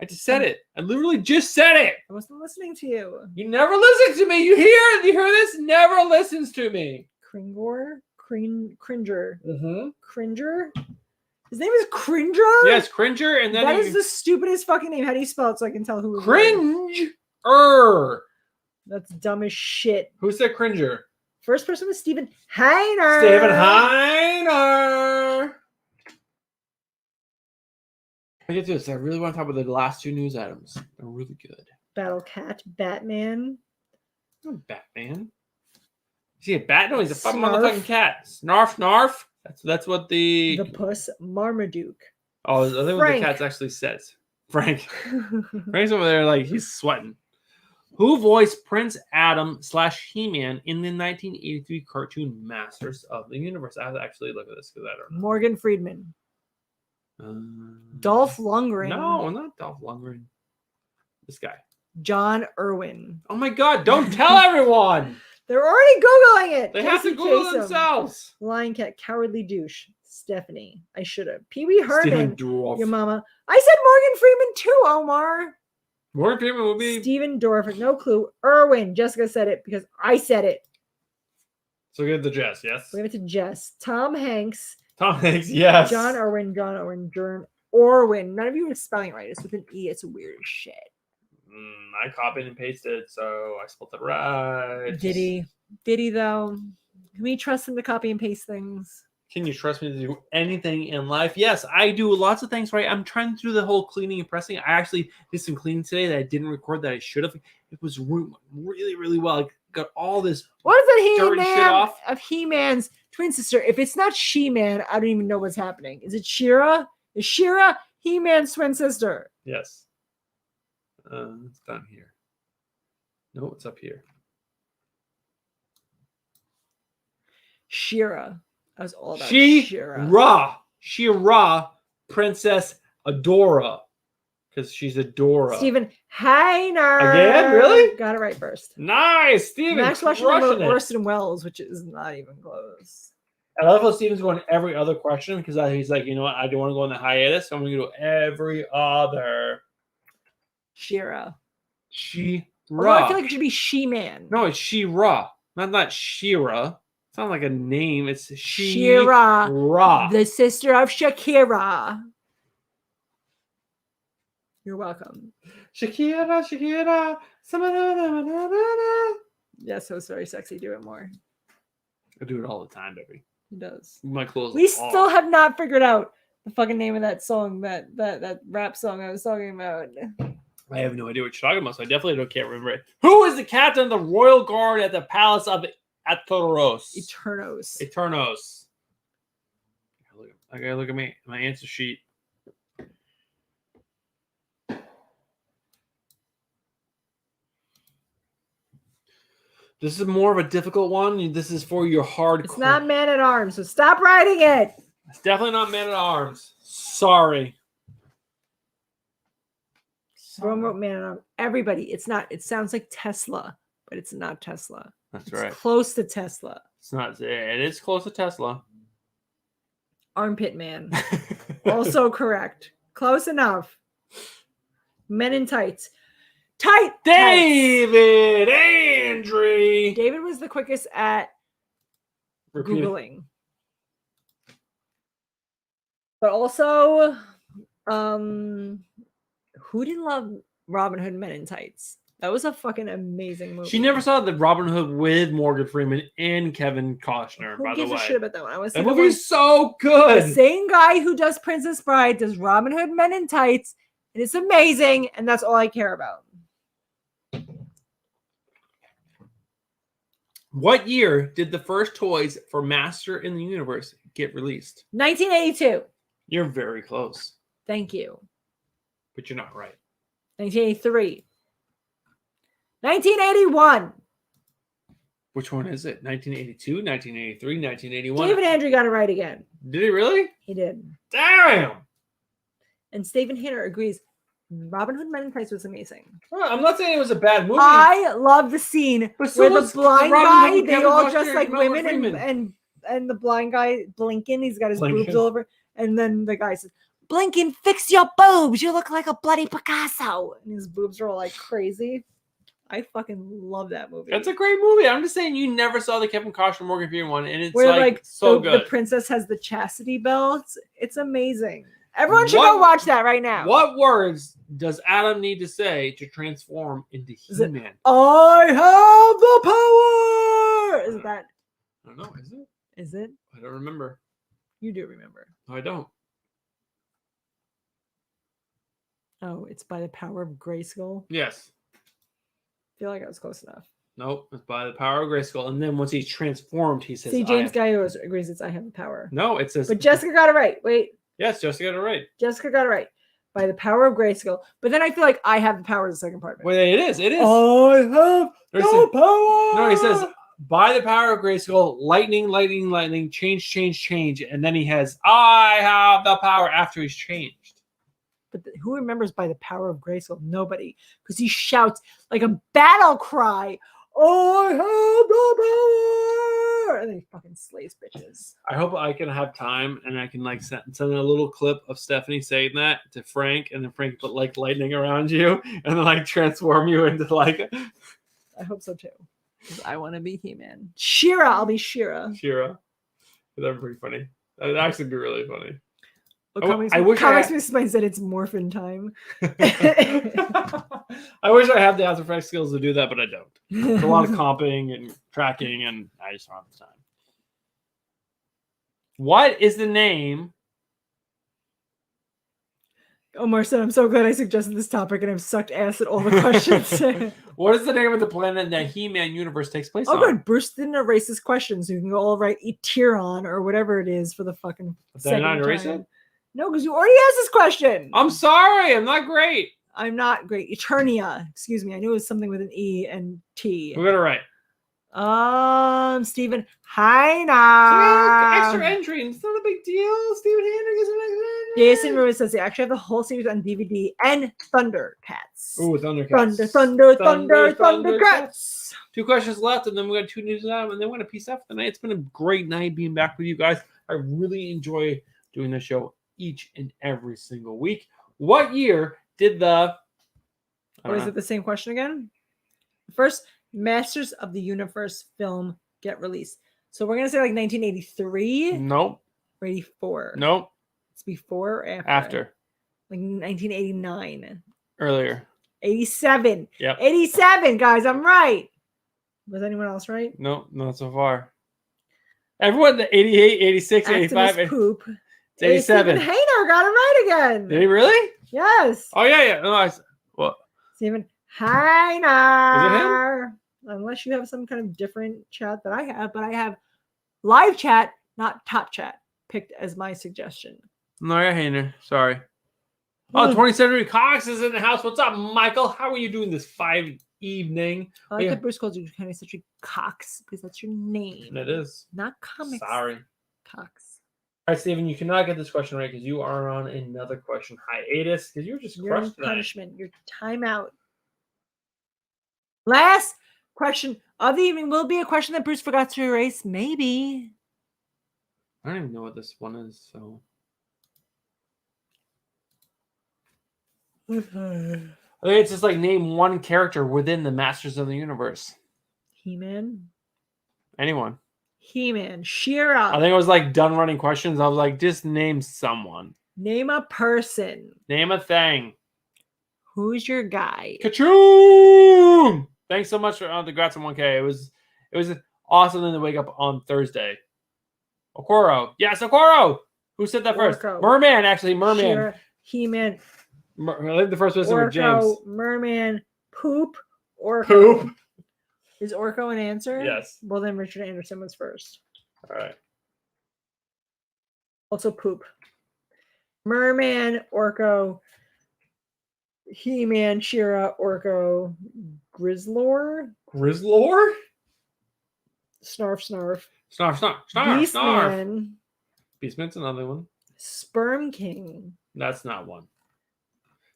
S1: I just said it. I literally just said it.
S2: I wasn't listening to you.
S1: You never listen to me. You hear this? Never listens to me.
S2: Cringer? Cringer.
S1: Mm-hmm.
S2: Cringer? His name is Cringer?
S1: Yes, Cringer. And then
S2: that is the stupidest fucking name. How do you spell it so I can tell who it is?
S1: Cringe.
S2: That's dumb as shit.
S1: Who said Cringer?
S2: First person was Stephen Hayner.
S1: Stephen Hayner. I get this. I really want to talk about the last two news items. They're really good.
S2: Battle Cat, Batman.
S1: Oh, Batman. Is he a bat? No, he's a fucking
S2: Snarf.
S1: motherfucking cat. Snarf. That's what
S2: The Puss, Marmaduke.
S1: Oh, I think what the cat actually says. Frank. Frank's over there like he's sweating. Who voiced Prince Adam / He-Man in the 1983 cartoon Masters of the Universe? I have to actually look at this because I don't know.
S2: Morgan Freeman. Dolph Lundgren.
S1: No, not Dolph Lundgren. This guy.
S2: John Irwin.
S1: Oh my God! Don't tell everyone.
S2: They're already Googling it.
S1: They have to Google themselves.
S2: Lion Cat, Cowardly Douche. Stephanie. I should have. Pee Wee Herman.
S1: Stephen Dorff.
S2: Your mama. I said Morgan Freeman too, Omar.
S1: Morgan Freeman will be.
S2: Stephen Dorff. No clue. Irwin. Jessica said it because I said it.
S1: So give it to Jess, yes?
S2: We give it to Jess. Tom Hanks.
S1: Tom Hanks, yes.
S2: John Irwin. Jern Orwin. None of you are spelling it right. It's with an E. It's weird as shit.
S1: I copied and pasted, so I spelled it right.
S2: Did he though? Can we trust him to copy and paste things?
S1: Can you trust me to do anything in life? Yes, I do lots of things right. I'm trying to do the whole cleaning and pressing. I actually did some cleaning today that I didn't record that I should have. It was really, really well. I got all this.
S2: What is the
S1: dirt and shit
S2: He-Man
S1: off.
S2: of He-Man's twin sister? If it's not She-Man, I don't even know what's happening. Is it She-Ra? Is She-Ra He-Man's twin sister?
S1: Yes. It's down here. No, it's up here.
S2: She-Ra. I was all about She-Ra.
S1: She-Ra, Princess Adora. Because she's Adora.
S2: Stephen Hayner.
S1: Again? Really?
S2: Got it right first.
S1: Nice, Steven.
S2: Max watching
S1: Crushing it.
S2: Orson Welles, which is not even close.
S1: I love how Steven's going every other question because he's like, you know what? I don't want to go on the hiatus, so I'm going to go every other.
S2: She-Ra.
S1: She-Ra.
S2: I feel like it should be She-Man.
S1: No, it's She-Ra. Not She-Ra. It's not like a name. It's
S2: She-Ra. The sister of Shakira. You're welcome.
S1: Shakira.
S2: Yes, so it's very sexy. Do it more.
S1: I do it all the time, baby.
S2: He does.
S1: My clothes.
S2: We still have not figured out the fucking name of that song, that rap song I was talking about.
S1: I have no idea what you're talking about, so I definitely can't remember it. Who is the captain of the Royal Guard at the Palace of Aeternos? Aeternos. I gotta look at my answer sheet. This is more of a difficult one. This is for your hardcore.
S2: It's not Man at Arms, so stop writing it.
S1: It's definitely not Man at Arms. Sorry.
S2: Rome wrote Man on everybody. It's not. It sounds like Tesla, but it's not Tesla.
S1: That's
S2: It's
S1: right.
S2: close to Tesla.
S1: It's not. It is close to Tesla.
S2: Armpit Man. Also correct. Close enough. Men in tights. Tights.
S1: David Andre.
S2: David was the quickest at Googling. But also, who didn't love Robin Hood Men in Tights? That was a fucking amazing movie.
S1: She never saw the Robin Hood with Morgan Freeman and Kevin Costner.
S2: Who
S1: by
S2: gives
S1: the
S2: a
S1: way,
S2: shit about that one? I was
S1: that movie is so good.
S2: The same guy who does Princess Bride does Robin Hood Men in Tights, and it's amazing, and that's all I care about.
S1: What year did the first toys for Master in the Universe get released?
S2: 1982.
S1: You're very close,
S2: Thank you.
S1: but you're not right.
S2: 1983. 1981.
S1: Which one is it? 1982, 1983, 1981?
S2: David Andrew got it right again.
S1: Did he really?
S2: He did.
S1: Damn!
S2: And Stephen Hanner agrees. Robin Hood Men in Tights was amazing.
S1: Well, I'm not saying it was a bad movie.
S2: I love the scene where the blind guy, they all dress like women, and the blind guy blinking, he's got his boobs all over, and then the guy says, "Blinking, fix your boobs. You look like a bloody Picasso." And his boobs are all like crazy. I fucking love that movie.
S1: That's a great movie. I'm just saying you never saw the Kevin Costner Morgan Freeman one, and it's
S2: where
S1: like so good.
S2: The princess has the chastity belt. It's amazing. Everyone should go watch that right now.
S1: What words does Adam need to say to transform into He-Man?
S2: I have the power. Is that?
S1: I don't know. Is it?
S2: Is it?
S1: I don't remember.
S2: You do remember.
S1: No, I don't.
S2: Oh, it's by the power of Grayskull.
S1: Yes.
S2: I feel like I was close enough.
S1: Nope. It's by the power of Grayskull. And then once he's transformed, he says,
S2: "See, James Gallo agrees it's I have the power."
S1: No, it says.
S2: But Jessica got it right. Wait.
S1: Yes, Jessica got it right.
S2: Jessica got it right. By the power of Grayskull. But then I feel like I have the power is the second part.
S1: Well, it is. It is.
S2: I have the power.
S1: No, he says, by the power of Grayskull, lightning, lightning, lightning, change, change, change. And then he has, I have the power after he's changed.
S2: But who remembers by the power of Grayskull? Nobody. Because he shouts like a battle cry, I have the power! And then he fucking slays bitches.
S1: I hope I can have time and I can like send a little clip of Stephanie saying that to Frank, and then Frank put like lightning around you and then like transform you into like.
S2: I hope so too. Because I want to be He-Man. She-Ra, I'll be She-Ra.
S1: She-Ra. That'd be pretty funny. That'd actually be really funny.
S2: Comics Explained said it's morphin time.
S1: I wish I had the After Effects skills to do that, but I don't. It's a lot of comping and tracking, and I just don't have the time. What is the name?
S2: Omar said, "I'm so glad I suggested this topic, and I've sucked ass at all the questions."
S1: What is the name of the planet that He-Man universe takes place on?
S2: Oh, good. Bruce didn't erase his questions, so you can go all right Etiron or whatever it is for the fucking.
S1: Did I not erase it?
S2: No, because you already asked this question.
S1: I'm sorry. I'm not great.
S2: I'm not great. Eternia. Excuse me. I knew it was something with an E and T.
S1: We're gonna write.
S2: Stephen. Hi now.
S1: Extra entry. It's not a big deal. Stephen Hanner gets an extra entry.
S2: Jason Ruiz says they actually have the whole series on DVD and Thundercats.
S1: Ooh, Thundercats.
S2: Thundercats.
S1: 2 questions left, and then we got 2 news items, and then we're gonna peace out for the night. It's been a great night being back with you guys. I really enjoy doing this show each and every single week. What year did the...
S2: Or is it the same question again? First Masters of the Universe film get released. So we're going to say like 1983?
S1: Nope.
S2: Or 84?
S1: Nope.
S2: It's before or after?
S1: After.
S2: Like 1989.
S1: Earlier.
S2: 87.
S1: Yep.
S2: 87, guys. I'm right. Was anyone else right?
S1: Nope, not so far. Everyone, the 88, 86, 85.
S2: Activist poop.
S1: It's 87.
S2: Stephen Hayner got it right again.
S1: Did he really?
S2: Yes.
S1: Oh, yeah. No, what?
S2: Stephen Hayner. Is it him? Unless you have some kind of different chat that I have, but I have live chat, not top chat, picked as my suggestion.
S1: No, yeah, Hayner. Sorry. Oh, 20th Century Cox is in the house. What's up, Michael? How are you doing this evening?
S2: I like that Bruce calls you 20th Century Cox because that's your name.
S1: It is.
S2: Not comics.
S1: Sorry.
S2: Cox.
S1: All right, Steven, you cannot get this question right because you are on another question hiatus because you're just
S2: You're in
S1: crushed tonight.
S2: punishment. Your timeout. Last question of the evening will be a question that Bruce forgot to erase. Maybe.
S1: I don't even know what this one is, so. I think it's just like name one character within the Masters of the Universe.
S2: He-Man.
S1: Anyone.
S2: He-Man. She-Ra.
S1: I think it was like done running questions. I was like, just name someone.
S2: Name a person.
S1: Name a thing.
S2: Who's your guy?
S1: Ka-choom! Thanks so much for the congrats on 1K. It was awesome to wake up on Thursday. Okoro. Yes, Okoro! Who said that first?
S2: Orko.
S1: Merman, actually. Merman.
S2: She-Ra, He-Man.
S1: I think the first person was James.
S2: Orko, Merman, Poop, Orko.
S1: Poop.
S2: Is Orko an answer?
S1: Yes.
S2: Well, then Richard Anderson was first.
S1: All right.
S2: Also Poop. Merman, Orko, He-Man, She-Ra, Orko, Grizzlor,
S1: Grizzlor?
S2: Snarf,
S1: Snarf, snarf, snarf, snarf.
S2: Beastman,
S1: Beastman's another one.
S2: Sperm King.
S1: That's not one.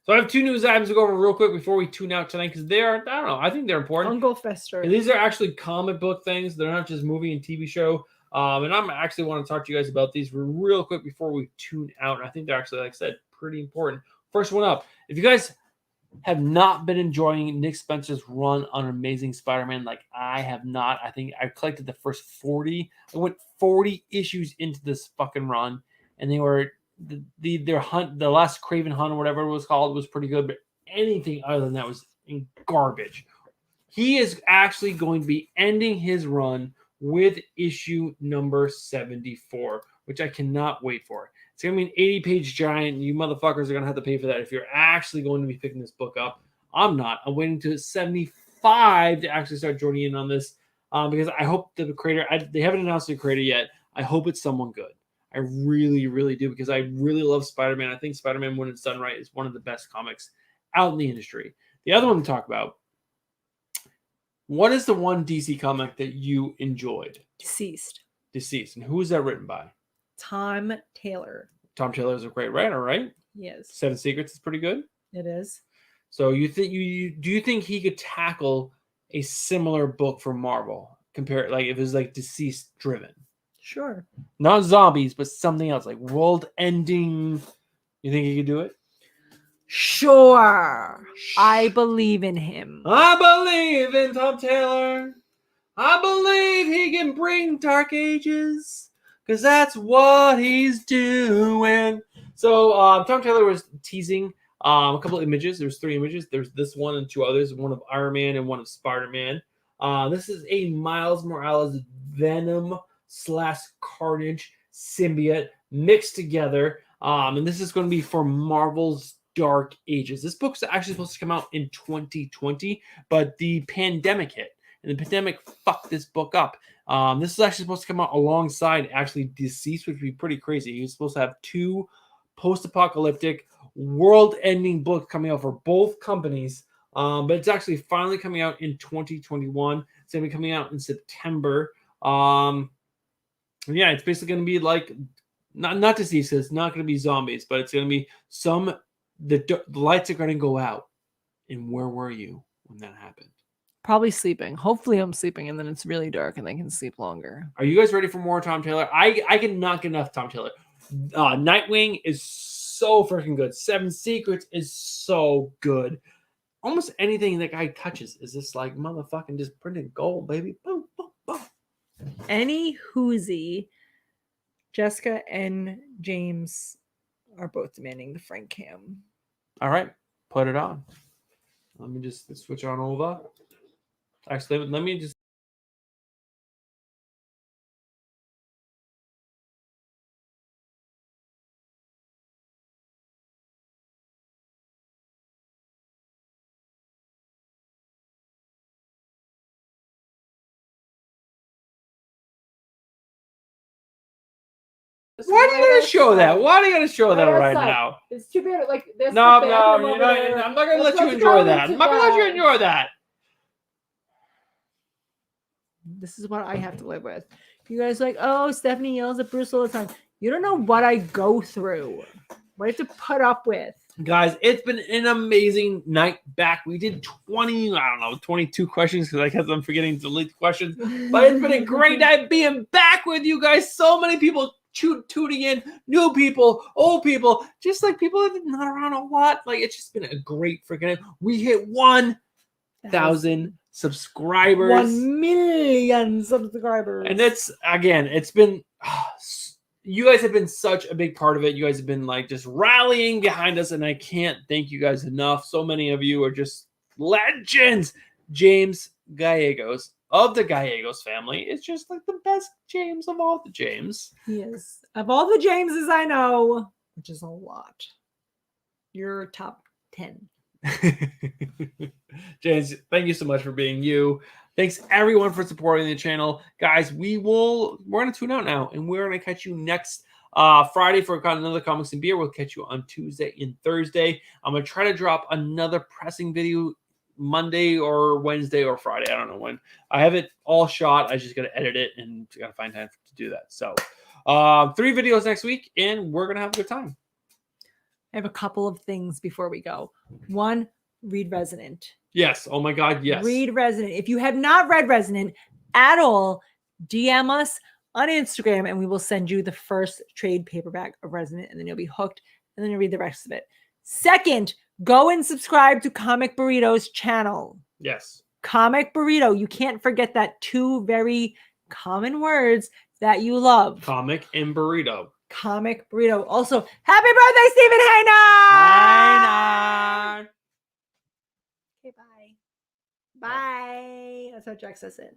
S1: So I have two news items to go over real quick before we tune out tonight because they are, I don't know, I think they're important.
S2: Uncle Fester.
S1: And these are actually comic book things. They're not just movie and TV show. And I'm actually want to talk to you guys about these real quick before we tune out. And I think they're actually, like I said, pretty important. First one up. If you guys have not been enjoying Nick Spencer's run on Amazing Spider-Man like I have not, I think I collected the first 40. I went 40 issues into this fucking run. And they were their hunt, the last Craven Hunt or whatever it was called, was pretty good, but anything other than that was garbage. He is actually going to be ending his run with issue number 74, which I cannot wait for. It's going to be an 80-page giant. You motherfuckers are going to have to pay for that if you're actually going to be picking this book up. I'm not. I'm waiting to 75 to actually start joining in on this because I hope the creator, they haven't announced the creator yet. I hope it's someone good. I really, really do because I really love Spider-Man. I think Spider-Man, when it's done right, is one of the best comics out in the industry. The other one to talk about, what is the one DC comic that you enjoyed?
S2: Deceased.
S1: Deceased. And who is that written by?
S2: Tom Taylor.
S1: Tom Taylor is a great writer, right?
S2: Yes.
S1: 7 Secrets is pretty good.
S2: It is.
S1: So you think do you think he could tackle a similar book for Marvel? Compare like if it was like Deceased driven.
S2: Sure.
S1: Not zombies, but something else like world ending. You think he could do it?
S2: Sure. I believe in him.
S1: I believe in Tom Taylor. I believe he can bring Dark Ages because that's what he's doing. So Tom Taylor was teasing a couple of images. There's 3 images. There's this one and 2 others. One of Iron Man and one of Spider-Man. This is a Miles Morales Venom / Carnage symbiote mixed together. And this is going to be for Marvel's Dark Ages. This book's actually supposed to come out in 2020, but the pandemic hit. And the pandemic fucked this book up. This is actually supposed to come out alongside actually Deceased, which would be pretty crazy. He was supposed to have 2 post-apocalyptic, world-ending books coming out for both companies. But it's actually finally coming out in 2021. It's going to be coming out in September. Yeah, it's basically going to be like, not Deceased, it's not going to be zombies, but it's going to be the lights are going to go out. And where were you when that happened?
S2: Probably sleeping. Hopefully I'm sleeping and then it's really dark and I can sleep longer.
S1: Are you guys ready for more Tom Taylor? I cannot get enough Tom Taylor. Nightwing is so freaking good. 7 Secrets is so good. Almost anything that guy touches is just like motherfucking just printed gold, baby. Boom, boom, boom.
S2: Any whoozy, Jessica and James are both demanding the Frank Cam.
S1: All right, put it on. Let me just switch on over. Actually, let me just. Why do you gotta show that? Why do you gotta show that right now?
S2: It's too bad. Like this.
S1: No, I'm not gonna let you enjoy that. I'm not gonna let you enjoy that.
S2: This is what I have to live with. You guys are like, oh, Stephanie yells at Bruce all the time. You don't know what I go through. What I have to put up with.
S1: Guys, it's been an amazing night back. We did 22 questions because I kept on forgetting to delete the questions. But it's been a great night being back with you guys. So many people tuning in, new people, old people, just like people that have not around a lot. Like, it's just been a great freaking night. We hit 1,000 subscribers.
S2: 1 million subscribers.
S1: And it's been... you guys have been such a big part of it. You guys have been like just rallying behind us, and I can't thank you guys enough. So many of you are just legends. James Gallegos of the Gallegos family is just like the best James of all the James.
S2: Yes. Of all the Jameses I know, which is a lot, you're top 10.
S1: James, thank you so much for being you. Thanks everyone for supporting the channel. Guys, we're going to tune out now, and we're going to catch you next Friday for another Comics and Beer. We'll catch you on Tuesday and Thursday. I'm going to try to drop another pressing video Monday or Wednesday or Friday. I don't know when. I have it all shot. I just got to edit it and got to find time to do that. So 3 videos next week, and we're going to have a good time.
S2: I have a couple of things before we go. One, read Resonant.
S1: Yes. Oh my God. Yes.
S2: Read Resonant. If you have not read Resonant at all, DM us on Instagram and we will send you the first trade paperback of Resonant, and then you'll be hooked, and then you'll read the rest of it. Second, go and subscribe to Comic Burrito's channel.
S1: Yes. Comic
S2: Burrito. You can't forget that 2 very common words that you love.
S1: Comic and burrito.
S2: Comic Burrito. Also, happy birthday, Stephen Hayner!
S1: Bye.
S2: Okay, bye. Bye. That's how Jack says it.